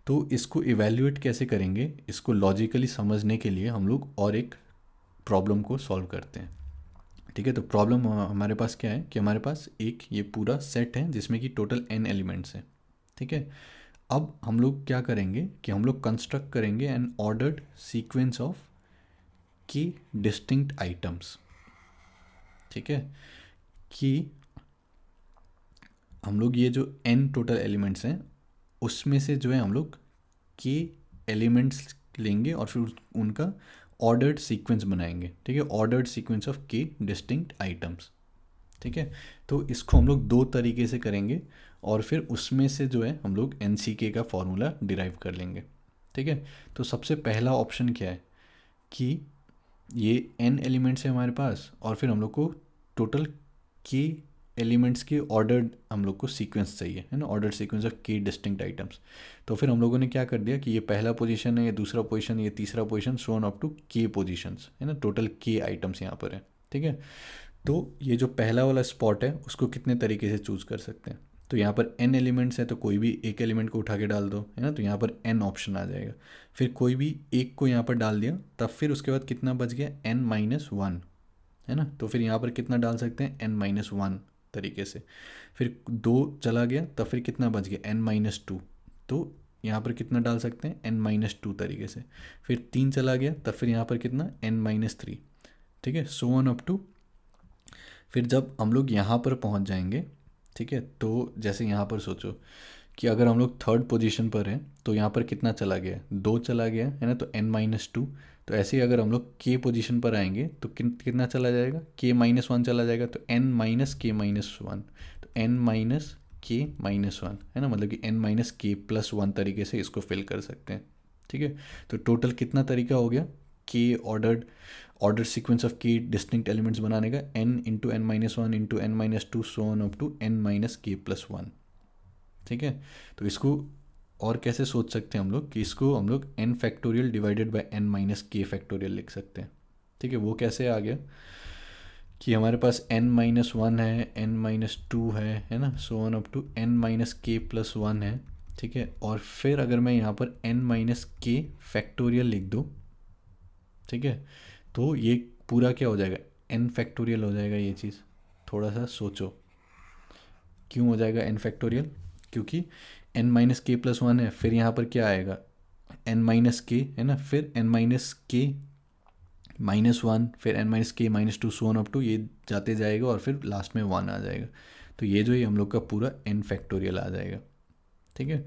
तो इसको इवेल्युएट कैसे करेंगे, इसको लॉजिकली समझने के लिए हम लोग और एक प्रॉब्लम को सॉल्व करते हैं, ठीक है। तो प्रॉब्लम हमारे पास क्या है कि हमारे पास एक ये पूरा सेट है जिसमें कि टोटल n एलिमेंट्स हैं, ठीक है। अब हम लोग क्या करेंगे कि हम लोग कंस्ट्रक्ट करेंगे एन ऑर्डर्ड सीक्वेंस ऑफ की डिस्टिंक्ट आइटम्स, ठीक है, कि हम लोग ये जो n टोटल एलिमेंट्स हैं उसमें से जो है हम लोग k एलिमेंट्स लेंगे और फिर उनका ऑर्डर्ड सीक्वेंस बनाएंगे, ठीक है, ordered sequence of k distinct items, ठीक है। तो इसको हम लोग 2 तरीके से करेंगे और फिर उसमें से जो है हम लोग NCK का फॉर्मूला डिराइव कर लेंगे, ठीक है। तो सबसे पहला ऑप्शन क्या है कि ये n एलिमेंट्स है हमारे पास, और फिर हम लोग को टोटल k एलिमेंट्स के ऑर्डर्ड हम लोग को सीक्वेंस चाहिए, है ना, ordered sequence of k distinct items. तो फिर हम लोगों ने क्या कर दिया कि ये पहला पोजीशन है, ये दूसरा पोजीशन, ये तीसरा position, so on up to k positions, है ना, टोटल k आइटम्स यहाँ पर है, ठीक है। तो ये जो पहला वाला स्पॉट है उसको कितने तरीके से चूज़ कर सकते हैं, तो यहाँ पर n एलिमेंट्स है तो कोई भी एक एलिमेंट को उठा के डाल दो, है ना, तो यहाँ पर n ऑप्शन आ जाएगा। फिर कोई भी एक को यहाँ पर डाल दिया, तब फिर उसके बाद कितना बच गया, n-1, है ना, तो फिर यहाँ पर कितना डाल सकते हैं, n-1 तरीके से। फिर 2 चला गया तब फिर कितना बच गया, n-2, तो यहाँ पर कितना डाल सकते हैं, n-2 तरीके से। फिर 3 चला गया तब फिर यहाँ पर कितना, n-3, ठीक है, सो ऑन अप टू। फिर जब हम लोग यहाँ पर पहुँच जाएंगे, ठीक है, तो जैसे यहाँ पर सोचो कि अगर हम लोग 3rd पोजीशन पर हैं तो यहाँ पर कितना चला गया, 2 चला गया, है ना, तो n-2। तो ऐसे ही अगर हम लोग k पोजीशन पर आएंगे तो कितना चला जाएगा, k-1 चला जाएगा, तो n-k-1, तो n-k-1, है ना, मतलब कि n-k+1 तरीके से इसको फिल कर सकते हैं, ठीक है। तो टोटल कितना तरीका हो गया k order sequence of k distinct elements बनाने का, n into n-1 into n-2 so on up to n-k+1, ठीक है। तो इसको और कैसे सोच सकते हैं हम लोग कि इसको हम लोग n factorial divided by n-k factorial लिख सकते हैं, ठीक है। वो कैसे आ गया कि हमारे पास n-1 है, n-2 है ना, सो ऑन अप टू n-k+1 है, ठीक है। और फिर अगर मैं यहाँ पर n-k फैक्टोरियल लिख दूँ, ठीक है, तो ये पूरा क्या हो जाएगा, n फैक्टोरियल हो जाएगा ये चीज़। थोड़ा सा सोचो क्यों हो जाएगा n फैक्टोरियल, क्योंकि n-k+1 है, फिर यहाँ पर क्या आएगा, n-k, है ना, फिर n-k-1, फिर n-k-2 so on up to, ये जाते जाएगा और फिर लास्ट में 1 आ जाएगा। तो ये जो है हम लोग का पूरा n फैक्टोरियल आ जाएगा, ठीक है।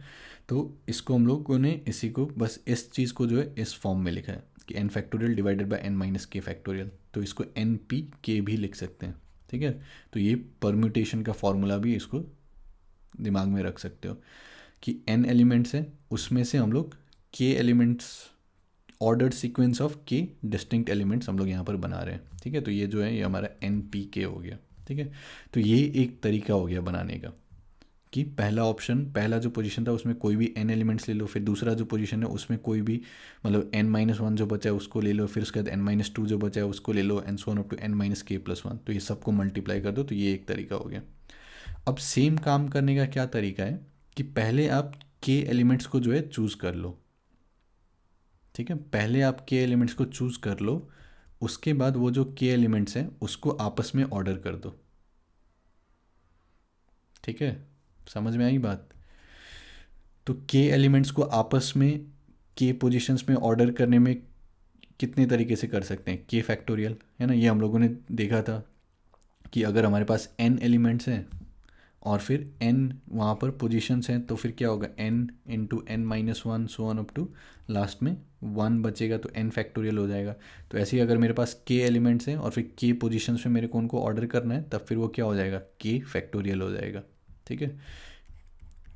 तो इसको हम लोगों ने इसी को बस इस चीज़ को जो है इस फॉर्म में लिखा है कि n factorial divided by n-k factorial, तो इसको n-p-k भी लिख सकते हैं, ठीक है। तो ये परम्यूटेशन का फॉर्मूला भी इसको दिमाग में रख सकते हो कि n एलिमेंट्स हैं उसमें से हम लोग k elements, ordered sequence of k distinct elements हम लोग यहाँ पर बना रहे हैं, ठीक है। तो ये जो है ये हमारा n-p-k हो गया, ठीक है। तो ये एक तरीका हो गया बनाने का कि पहला ऑप्शन, पहला जो पोजीशन था उसमें कोई भी n एलिमेंट्स ले लो, फिर दूसरा जो पोजीशन है उसमें कोई भी मतलब n-1 जो बचा है उसको ले लो, फिर उसके बाद n-2 जो बचा है उसको ले लो, and so on up to n-k+1। तो ये सबको मल्टीप्लाई कर दो, तो ये एक तरीका हो गया। अब सेम काम करने का क्या तरीका है कि पहले आप k एलिमेंट्स को जो है चूज़ कर लो, ठीक है, पहले आप k एलिमेंट्स को चूज़ कर लो, उसके बाद वो जो k एलिमेंट्स हैं उसको आपस में ऑर्डर कर दो, ठीक है, समझ में आई बात। तो k एलिमेंट्स को आपस में k पोजीशंस में ऑर्डर करने में कितने तरीके से कर सकते हैं, k फैक्टोरियल है ना, ये हम लोगों ने देखा था कि अगर हमारे पास n एलिमेंट्स हैं और फिर n वहाँ पर पोजीशंस हैं तो फिर क्या होगा, n into n-1 so on up to last में 1 बचेगा तो n फैक्टोरियल हो जाएगा। तो ऐसे ही अगर मेरे पास k एलिमेंट्स हैं और फिर k पोजीशंस में मेरे को उनको ऑर्डर करना है तब फिर वो क्या हो जाएगा, k फैक्टोरियल हो जाएगा, ठीक है,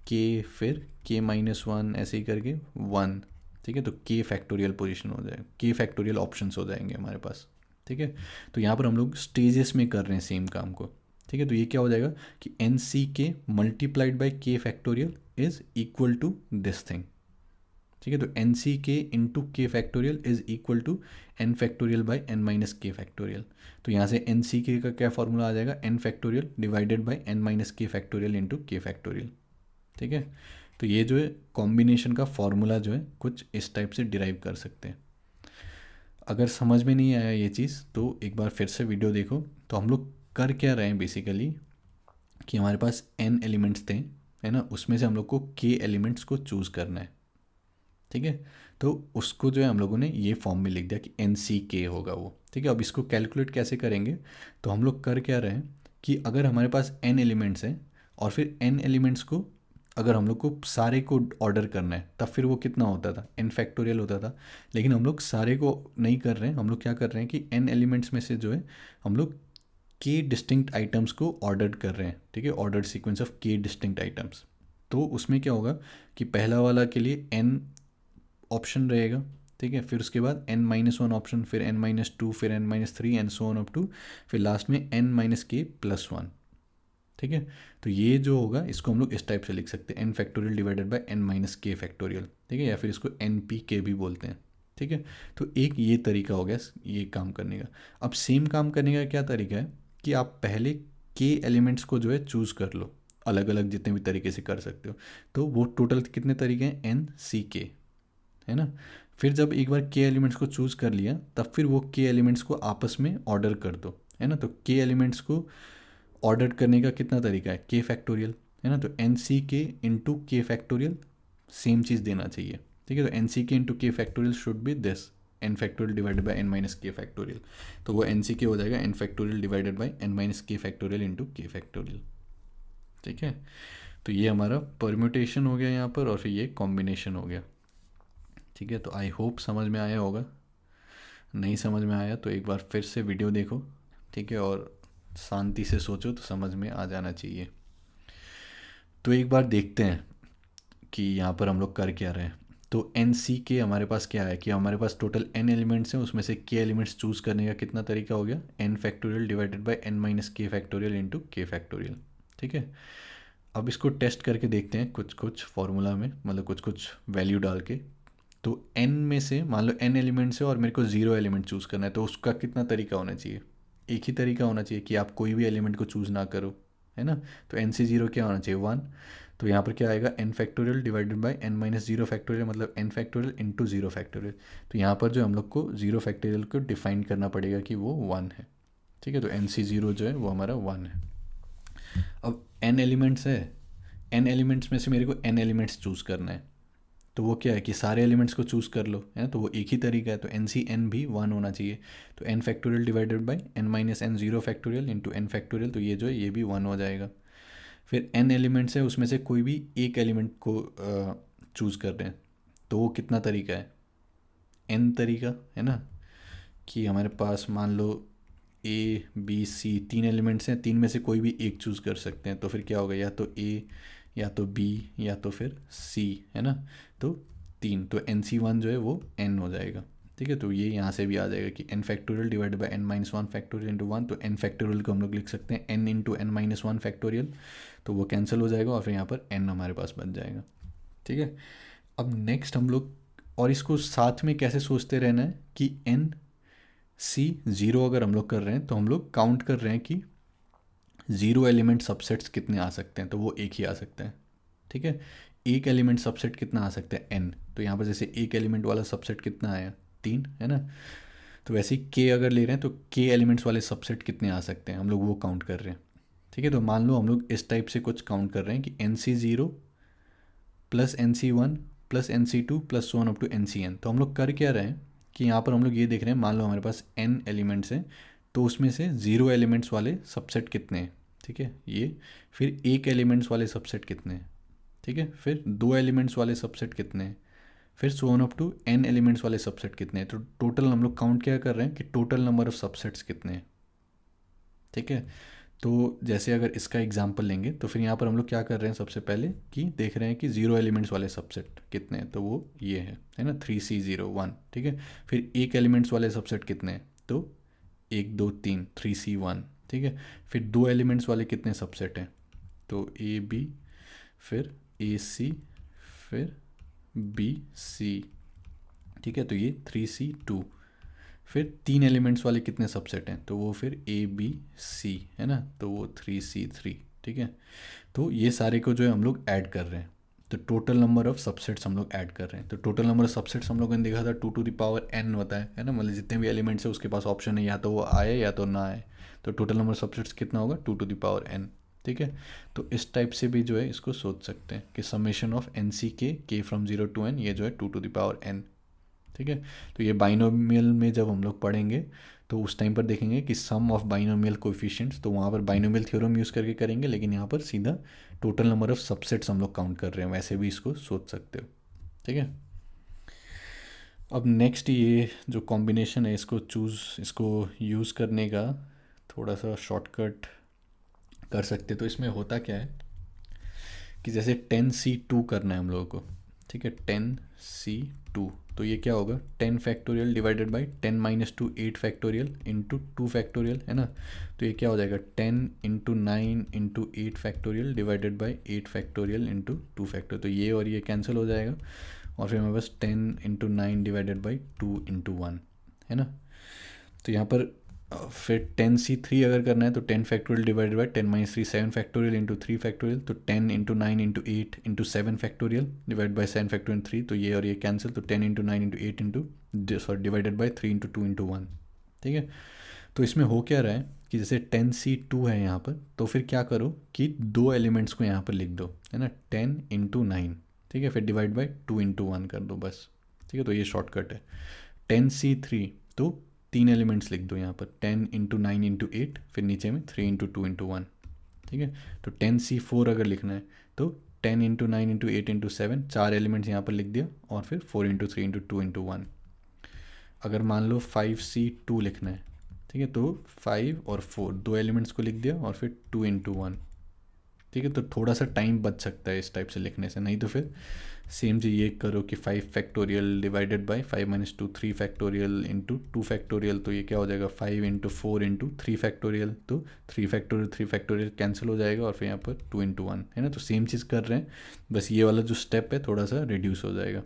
k फिर k-1 ऐसे ही करके 1, ठीक है, तो k फैक्टोरियल पोजीशन हो जाएगा, k फैक्टोरियल ऑप्शंस हो जाएंगे हमारे पास, ठीक है। तो यहाँ पर हम लोग स्टेजेस में कर रहे हैं सेम काम को, ठीक है। तो ये क्या हो जाएगा कि NCK multiplied by k factorial is equal to this thing, ठीक है। तो NCK into k factorial is equal to n factorial by n-k factorial. तो यहाँ से NCK का क्या फॉर्मूला आ जाएगा, n factorial divided by n-k factorial into k factorial, ठीक है। तो ये जो है कॉम्बिनेशन का फॉर्मूला जो है कुछ इस टाइप से डिराइव कर सकते हैं। अगर समझ में नहीं आया ये चीज़ तो एक बार फिर से वीडियो देखो। तो हम लोग कर क्या रहे हैं बेसिकली कि हमारे पास n एलिमेंट्स थे, है ना, उसमें से हम लोग को k एलिमेंट्स को चूज़ करना है, ठीक है। तो उसको जो है हम लोगों ने ये फॉर्म में लिख दिया कि NCK होगा वो, ठीक है। अब इसको कैलकुलेट कैसे करेंगे, तो हम लोग कर क्या रहे हैं कि अगर हमारे पास n एलिमेंट्स हैं और फिर n एलिमेंट्स को अगर हम लोग को सारे को ऑर्डर करना है तब फिर वो कितना होता था, n फैक्टोरियल होता था। लेकिन हम लोग सारे को नहीं कर रहे हैं, हम लोग क्या कर रहे हैं कि n एलिमेंट्स में से जो है हम लोग k डिस्टिंक्ट आइटम्स को ऑर्डर कर रहे हैं, ठीक है, ordered sequence of k distinct items. तो उसमें क्या होगा कि पहला वाला के लिए n ऑप्शन रहेगा, ठीक है, फिर उसके बाद n-1 ऑप्शन, फिर n-2, फिर n-3 and so on up to फिर लास्ट में n-k+1, ठीक है। तो ये जो होगा इसको हम लोग इस टाइप से लिख सकते हैं, n factorial divided by n-k factorial, ठीक है, या फिर इसको npk भी बोलते हैं, ठीक है। तो एक ये तरीका हो गया ये काम करने का। अब सेम काम करने का क्या तरीका है कि आप पहले k एलिमेंट्स को जो है चूज़ कर लो, अलग अलग जितने भी तरीके से कर सकते हो। तो वो टोटल कितने तरीके हैं, NCK, है ना। फिर जब एक बार k एलिमेंट्स को चूज़ कर लिया तब फिर वो k एलिमेंट्स को आपस में ऑर्डर कर दो, है ना। तो k एलिमेंट्स को ऑर्डर करने का कितना तरीका है, k फैक्टोरियल, है ना। तो NCK into K factorial same चीज़ देना चाहिए, ठीक है। तो NCK into K factorial should B this n factorial divided by n-k factorial. तो वो NCK हो जाएगा n factorial divided by n-k factorial into K factorial, ठीक है। तो ये हमारा परम्यूटेशन हो गया यहाँ पर और फिर ये कॉम्बिनेशन हो गया, ठीक है। तो आई होप समझ में आया होगा, नहीं समझ में आया तो एक बार फिर से वीडियो देखो, ठीक है, और शांति से सोचो तो समझ में आ जाना चाहिए। तो एक बार देखते हैं कि यहाँ पर हम लोग कर क्या रहे हैं। तो NCK हमारे पास क्या है कि हमारे पास टोटल n एलिमेंट्स हैं, उसमें से k एलिमेंट्स चूज़ करने का कितना तरीका हो गया, n factorial divided by n-k factorial into k factorial, ठीक है। अब इसको टेस्ट करके देखते हैं कुछ कुछ फॉर्मूला में, मतलब कुछ कुछ वैल्यू डाल के। तो n में से मान लो n एलिमेंट्स है और मेरे को 0 एलिमेंट चूज़ करना है, तो उसका कितना तरीका होना चाहिए, एक ही तरीका होना चाहिए कि आप कोई भी एलिमेंट को चूज़ ना करो, है ना। तो n से 0 क्या होना चाहिए, 1। तो यहाँ पर क्या आएगा, n factorial divided by n-0 factorial, मतलब n फैक्टोरियल इंटू 0 फैक्टोरियल। तो यहाँ पर जो हम लोग को 0 फैक्टोरियल को डिफाइन करना पड़ेगा कि वो 1 है, ठीक है। तो NC0 जो है वो हमारा 1 है। अब n एलिमेंट्स है, n एलिमेंट्स में से मेरे को n एलिमेंट्स चूज़ करना है, तो वो क्या है कि सारे एलिमेंट्स को चूज़ कर लो, है ना। तो वो एक ही तरीका है, तो NCN भी 1 होना चाहिए। तो n factorial divided by n-n 0 factorial into n factorial, तो ये जो है ये भी 1 हो जाएगा। फिर n एलिमेंट्स है, उसमें से कोई भी एक एलिमेंट को चूज़ कर रहे हैं, तो वो कितना तरीका है, n तरीका, है ना। कि हमारे पास मान लो A B C 3 एलिमेंट्स हैं, 3 में से कोई भी एक चूज़ कर सकते हैं, तो फिर क्या होगा, या तो A या तो B या तो फिर C, है ना। तो 3, तो NC1 जो है वो n हो जाएगा, ठीक है। तो ये यहाँ से भी आ जाएगा कि n factorial divided by n-1 factorial into 1, तो n फैक्टोरियल को हम लोग लिख सकते हैं n इंटू n-1 फैक्टोरियल, तो वो कैंसिल हो जाएगा और फिर यहाँ पर n हमारे पास बच जाएगा। ठीक है। अब नेक्स्ट हम लोग, और इसको साथ में कैसे सोचते रहना है कि n c 0 अगर हम लोग कर रहे हैं तो हम लोग काउंट कर रहे हैं कि 0 एलिमेंट सबसेट्स कितने आ सकते हैं, तो वो एक ही आ सकता है। ठीक है। एक एलिमेंट सबसेट कितना आ सकता है n, तो यहाँ पर जैसे एक एलिमेंट वाला सबसेट कितना आया 3, है ना। तो वैसे ही k अगर ले रहे हैं तो k एलिमेंट्स वाले सबसेट कितने आ सकते हैं, हम लोग वो काउंट कर रहे हैं। ठीक है। तो मान लो हम लोग इस टाइप से कुछ काउंट कर रहे हैं कि nc0 plus nc1 plus nc2 plus so on up to ncn। तो हम लोग कर क्या रहे हैं कि यहाँ पर हम लोग ये देख रहे हैं, मान लो हमारे पास n एलिमेंट्स हैं, तो उसमें से 0 एलिमेंट्स वाले सबसेट कितने हैं। ठीक है, ये फिर एक एलिमेंट्स वाले सबसेट कितने हैं। ठीक है, फिर 2 एलिमेंट्स वाले सबसेट कितने हैं, फिर so on up to n elements वाले सबसेट कितने हैं। तो टोटल हम लोग काउंट क्या कर रहे हैं कि टोटल नंबर ऑफ सबसेट्स कितने हैं। ठीक है। तो जैसे अगर इसका एग्जांपल लेंगे तो फिर यहाँ पर हम लोग क्या कर रहे हैं, सबसे पहले कि देख रहे हैं कि 0 एलिमेंट्स वाले सबसेट कितने हैं, तो वो ये है ना 3c01। ठीक है। फिर एक एलिमेंट्स वाले सबसेट कितने हैं, तो 1 2 3 3c1। ठीक है। फिर 2 एलिमेंट्स वाले कितने सबसेट हैं, तो ए बी, फिर ए सी, फिर बी सी। ठीक है, तो ये 3c2। फिर 3 एलिमेंट्स वाले कितने सबसेट हैं, तो वो फिर ए बी सी, है ना, तो वो 3c3। ठीक है। तो ये सारे को जो है हम लोग ऐड कर रहे हैं, तो टोटल नंबर ऑफ सबसेट्स हम लोग ऐड कर रहे हैं। तो टोटल नंबर ऑफ सबसेट्स हम लोगों ने देखा था 2 टू द पावर n होता है ना, मतलब जितने भी एलिमेंट्स है उसके पास ऑप्शन है या तो वो आए या तो ना आए। तो टोटल नंबर ऑफ सबसेट्स कितना होगा 2 टू द पावर n। ठीक है। तो इस टाइप से भी जो है इसको सोच सकते हैं कि समेशन ऑफ एन सी के फ्रॉम 0 टू n, ये जो है 2 टू द पावर n। ठीक है। तो ये बाइनोमियल में जब हम लोग पढ़ेंगे तो उस टाइम पर देखेंगे कि सम ऑफ बाइनोमियल कोएफिशिएंट्स, तो वहाँ पर बाइनोमियल थ्योरम यूज़ करके करेंगे, लेकिन यहाँ पर सीधा टोटल नंबर ऑफ सबसेट्स हम लोग काउंट कर रहे हैं, वैसे भी इसको सोच सकते हो। ठीक है। अब नेक्स्ट ये जो कॉम्बिनेशन है इसको यूज़ करने का थोड़ा सा शॉर्टकट कर सकते। तो इसमें होता क्या है कि जैसे 10c2 करना है हम लोगों को। ठीक है, 10c2, तो ये क्या होगा 10 factorial divided by 10 minus 2 8 factorial into 2 factorial, है ना। तो ये क्या हो जाएगा 10 into 9 into 8 factorial divided by 8 factorial into 2 factorial. तो ये और ये कैंसिल हो जाएगा और फिर हमारे पास 10 इंटू 9 डिवाइडेड बाई 2 इंटू 1, है ना। तो यहाँ पर फिर 10c3 अगर करना है तो 10 factorial divided by 10 minus 3 7 factorial into 3 factorial. तो 10 into 9 into 8 into 7 factorial divide by 7 factorial 3, तो ये और ये कैंसिल। तो 10 into 9 into 8 into divided by 3 into 2 into 1। ठीक है। तो इसमें हो क्या रहा है कि जैसे 10c2 है यहाँ पर, तो फिर क्या करो कि 2 एलिमेंट्स को यहाँ पर लिख दो, है ना, 10 इंटू 9। ठीक है। फिर डिवाइड बाई 2 इंटू 1 कर दो बस। ठीक है। तो ये शॉर्टकट है। 10c3, तो 3 एलिमेंट्स लिख दो यहाँ पर 10 इंटू 9 इंटू 8, फिर नीचे में 3 इंटू 2 इंटू 1। ठीक है। तो 10c4 अगर लिखना है तो 10 इंटू 9 इंटू 8 इंटू 7, 4 एलिमेंट्स यहाँ पर लिख दिया और फिर 4 इंटू 3 इंटू 2 इंटू 1। अगर मान लो 5c2 लिखना है, ठीक है, तो 5 और 4 2 एलिमेंट्स को लिख दिया और फिर 2 इंटू 1। ठीक है। तो थोड़ा सा टाइम बच सकता है इस टाइप से लिखने से, नहीं तो फिर सेम चीज़ ये करो कि 5 factorial divided by 5 minus 2 3 factorial into 2 factorial. तो ये क्या हो जाएगा 5 इंटू 4 इंटू 3 फैक्टोरियल। तो 3 फैक्टोरियल कैंसिल हो जाएगा और फिर यहाँ पर 2 इंटू 1, है ना। तो सेम चीज़ कर रहे हैं, बस ये वाला जो स्टेप है थोड़ा सा रिड्यूस हो जाएगा।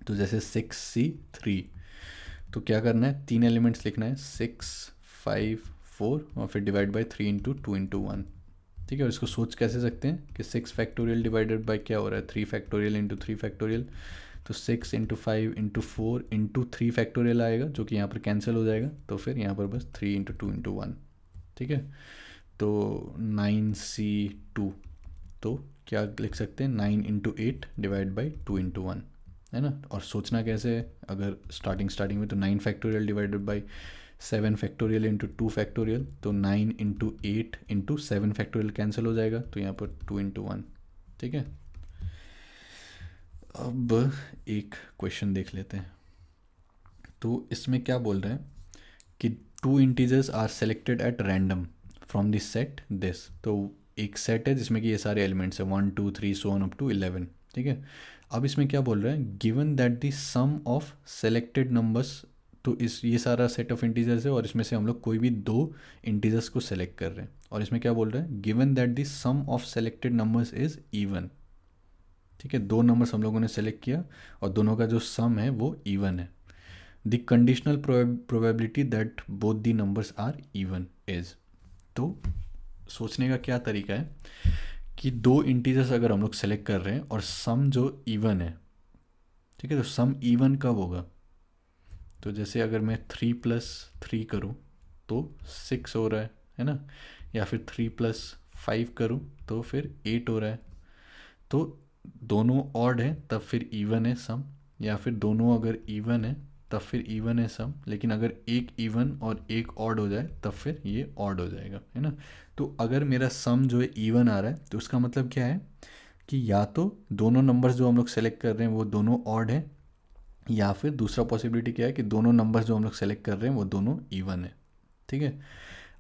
तो जैसे 6c3, तो क्या करना है 3 एलिमेंट्स लिखना है 6 5 4 और फिर डिवाइड बाई 3 इंटू 2 इंटू 1। ठीक है। और इसको सोच कैसे सकते हैं कि 6 फैक्टोरियल डिवाइडेड बाई क्या हो रहा है 3 फैक्टोरियल इंटू 3 फैक्टोरियल। तो 6 इंटू 5 इंटू 4 इंटू 3 फैक्टोरियल आएगा, जो कि यहाँ पर कैंसिल हो जाएगा। तो फिर यहाँ पर बस 3 इंटू 2 इंटू 1। ठीक है। तो 9c2, तो क्या लिख सकते हैं 9 इंटू 8 डिवाइड बाई 2 इंटू 1, है ना। और सोचना कैसे है, अगर स्टार्टिंग में तो 9 factorial divided by 7 factorial into 2 factorial. तो 9 इंटू 8 इंटू 7 फैक्टोरियल कैंसिल हो जाएगा, तो यहाँ पर 2 इंटू 1। ठीक है। अब एक क्वेश्चन देख लेते हैं। तो इसमें क्या बोल रहे हैं कि 2 integers are selected at random from this set this. तो एक सेट है जिसमें कि ये सारे एलिमेंट्स हैं 1 2 3 सो ऑन अप टू 11। ठीक है। अब इसमें क्या बोल रहा है, given that the sum of selected numbers, तो इस ये सारा सेट ऑफ इंटीजर्स है और इसमें से हम लोग कोई भी दो इंटीजर्स को सेलेक्ट कर रहे हैं, और इसमें क्या बोल रहा है, given that the sum of selected numbers is even. ठीक है, दो नंबर्स हम लोगों ने सेलेक्ट किया और दोनों का जो सम है वो इवन है। The conditional probability that both the numbers are even is. तो सोचने का क्या तरीका है कि दो इंटीजर्स अगर हम लोग सेलेक्ट कर रहे हैं और सम जो इवन है, ठीक है, तो सम इवन कब होगा, तो जैसे अगर मैं 3+3 करूँ तो 6 हो रहा है ना, या फिर 3+5 करूँ तो फिर 8 हो रहा है। तो दोनों ऑड है तब फिर इवन है सम, या फिर दोनों अगर इवन है तब फिर इवन है सम, लेकिन अगर एक इवन और एक ऑड हो जाए तब फिर ये ऑड हो जाएगा, है ना। तो अगर मेरा सम जो है इवन आ रहा है तो उसका मतलब क्या है कि या तो दोनों नंबर्स जो हम लोग सेलेक्ट कर रहे हैं वो दोनों ऑड है, या फिर दूसरा पॉसिबिलिटी क्या है कि दोनों नंबर्स जो हम लोग सेलेक्ट कर रहे हैं वो दोनों इवन है। ठीक है,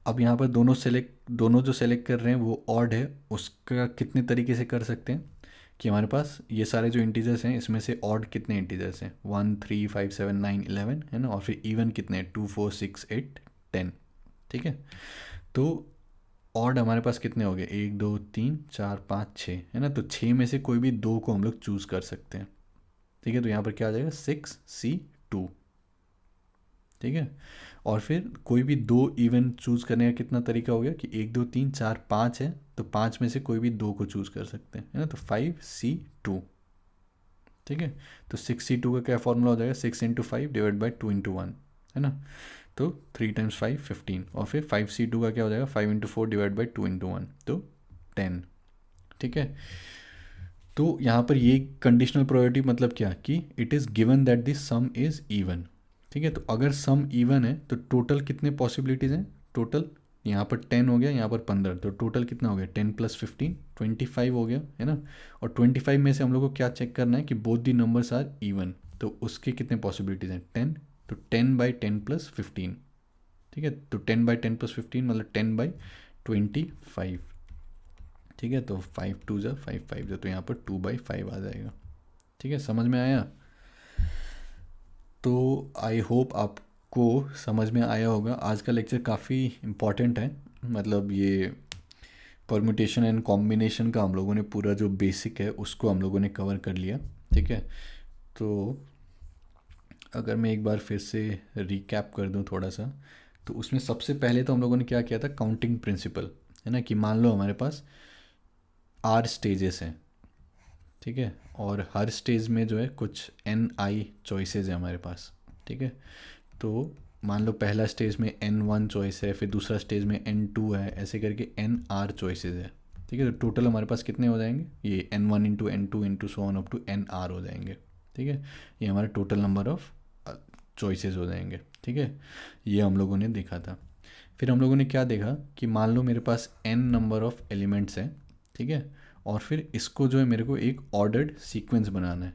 अब यहाँ पर दोनों जो सेलेक्ट कर रहे हैं वो ऑड है, उसका कितने तरीके से कर सकते हैं कि हमारे पास ये सारे जो इंटीजर्स हैं इसमें से ऑड कितने इंटीजर्स हैं, 1 3 5 7 9 11, है ना, और फिर इवन कितने हैं, 2 4 6 8 10। ठीक है, तो ऑड हमारे पास कितने हो गए, 1 2 3 4 5 6, है ना, तो 6 में से कोई भी दो को हम लोग चूज़ कर सकते हैं। ठीक है, तो यहाँ पर क्या आ जाएगा, 6C2। ठीक है, और फिर कोई भी दो इवन चूज़ करने का कितना तरीका हो गया कि 1 2 3 4 5 है, तो 5 में से कोई भी दो को चूज़ कर सकते हैं, है ना, तो 5C2। ठीक है, तो 6C2 का क्या फॉर्मूला हो जाएगा, 6 × 5 डिवाइड बाई 2 × 1, है ना, तो 3 × 5 15, और फिर 5C2 का क्या हो जाएगा, 5 × 4 डिवाइड बाई 2 × 1, तो 10। ठीक है, तो यहाँ पर ये कंडीशनल प्रोबेबिलिटी मतलब क्या कि it is given that the some is even. ठीक है, तो अगर सम इवन है तो टोटल कितने पॉसिबिलिटीज़ हैं, टोटल यहाँ पर 10 हो गया, यहाँ पर 15, तो टोटल कितना हो गया, 10 + 15 25 हो गया, है ना। और 25 में से हम लोग को क्या चेक करना है कि both the numbers are even, तो उसके कितने पॉसिबिलिटीज़ हैं, 10, तो 10/10 + 15। ठीक है, तो 10/10 + 15 मतलब 10/25। ठीक है, तो 5 2 ज़ा 5 5 ज़ा, तो यहाँ पर 2/5 आ जाएगा। ठीक है, समझ में आया। तो आई होप आपको समझ में आया होगा। आज का लेक्चर काफ़ी इम्पॉर्टेंट है, मतलब ये परम्यूटेशन एंड कॉम्बिनेशन का हम लोगों ने पूरा जो बेसिक है उसको हम लोगों ने कवर कर लिया। ठीक है, तो अगर मैं एक बार फिर से रिकैप कर दूं थोड़ा सा, तो उसमें सबसे पहले तो हम लोगों ने क्या किया था, काउंटिंग प्रिंसिपल, है ना, कि मान लो हमारे पास R स्टेजेस हैं। ठीक है, और हर स्टेज में जो है कुछ NI चॉइसेस है हमारे पास। ठीक है, तो मान लो पहला स्टेज में N1 चॉइस है, फिर दूसरा स्टेज में N2 है, ऐसे करके NR चॉइसेस है। ठीक है, तो टोटल हमारे पास कितने हो जाएंगे, ये N1 × N2 × so on up to NR हो जाएंगे। ठीक है, ये हमारा टोटल नंबर ऑफ चॉइसेस हो जाएंगे। ठीक है, ये हम लोगों ने देखा था। फिर हम लोगों ने क्या देखा कि मान लो मेरे पास N नंबर ऑफ एलिमेंट्स हैं। ठीक है, और फिर इसको जो है मेरे को एक ऑर्डर्ड सीक्वेंस बनाना है।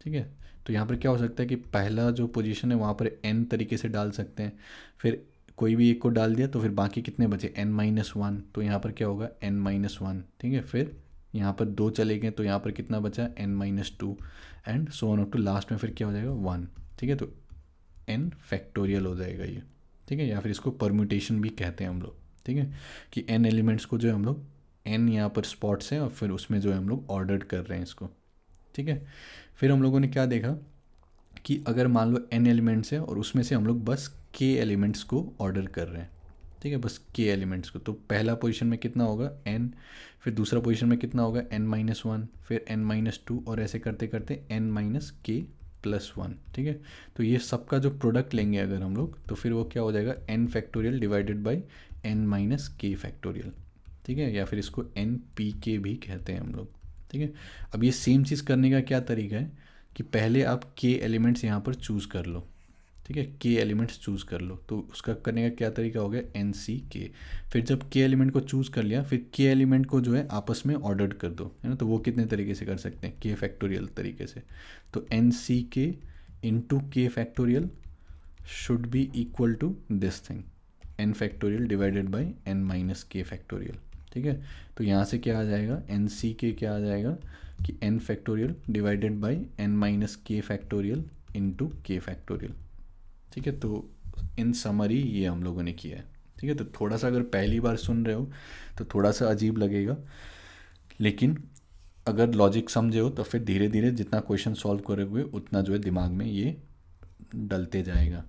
ठीक है, तो यहाँ पर क्या हो सकता है कि पहला जो पोजीशन है वहाँ पर n तरीके से डाल सकते हैं, फिर कोई भी एक को डाल दिया तो फिर बाकी कितने बचे, n-1, तो यहाँ पर क्या होगा, n-1। ठीक है, फिर यहाँ पर 2 चले गए तो यहाँ पर कितना बचा, n-2, and so on up to last में फिर क्या हो जाएगा, 1। ठीक है, तो n फैक्टोरियल हो जाएगा ये। ठीक है, या फिर इसको परम्यूटेशन भी कहते हैं हम लोग। ठीक है, कि n एलिमेंट्स को जो है हम लोग n यहाँ पर स्पॉट्स हैं और फिर उसमें जो है हम लोग ऑर्डर कर रहे हैं इसको। ठीक है, फिर हम लोगों ने क्या देखा कि अगर मान लो n एलिमेंट्स हैं और उसमें से हम लोग बस k एलिमेंट्स को ऑर्डर कर रहे हैं। ठीक है, बस k एलिमेंट्स को, तो पहला पोजीशन में कितना होगा n, फिर दूसरा पोजीशन में कितना होगा n-1, फिर n-2, और ऐसे करते करते n-k+1। ठीक है, तो ये सबका जो प्रोडक्ट लेंगे अगर हम लोग, तो फिर वो क्या हो जाएगा, n factorial divided by n-k factorial. ठीक है, या फिर इसको NPK भी कहते हैं हम लोग। ठीक है, अब ये सेम चीज़ करने का क्या तरीका है कि पहले आप k एलिमेंट्स यहाँ पर चूज़ कर लो। ठीक है, k एलिमेंट्स चूज़ कर लो, तो उसका करने का क्या तरीका हो गया, NCK। फिर जब k एलिमेंट को चूज़ कर लिया, फिर k एलिमेंट को जो है आपस में ऑर्डर कर दो, है ना, तो वो कितने तरीके से कर सकते हैं, k फैक्टोरियल तरीके से। तो NCK × k factorial should be equal to this thing, n factorial divided by n-k factorial. ठीक है। तो यहाँ से क्या आ जाएगा, एन सी के क्या आ जाएगा कि N factorial divided by N minus K factorial into K factorial. ठीक है। तो इन समरी ये हम लोगों ने किया है। ठीक है। तो थोड़ा सा अगर पहली बार सुन रहे हो तो थोड़ा सा अजीब लगेगा, लेकिन अगर लॉजिक समझे हो तो फिर धीरे धीरे जितना क्वेश्चन सॉल्व करोगे उतना जो है दिमाग में ये डलते जाएगा।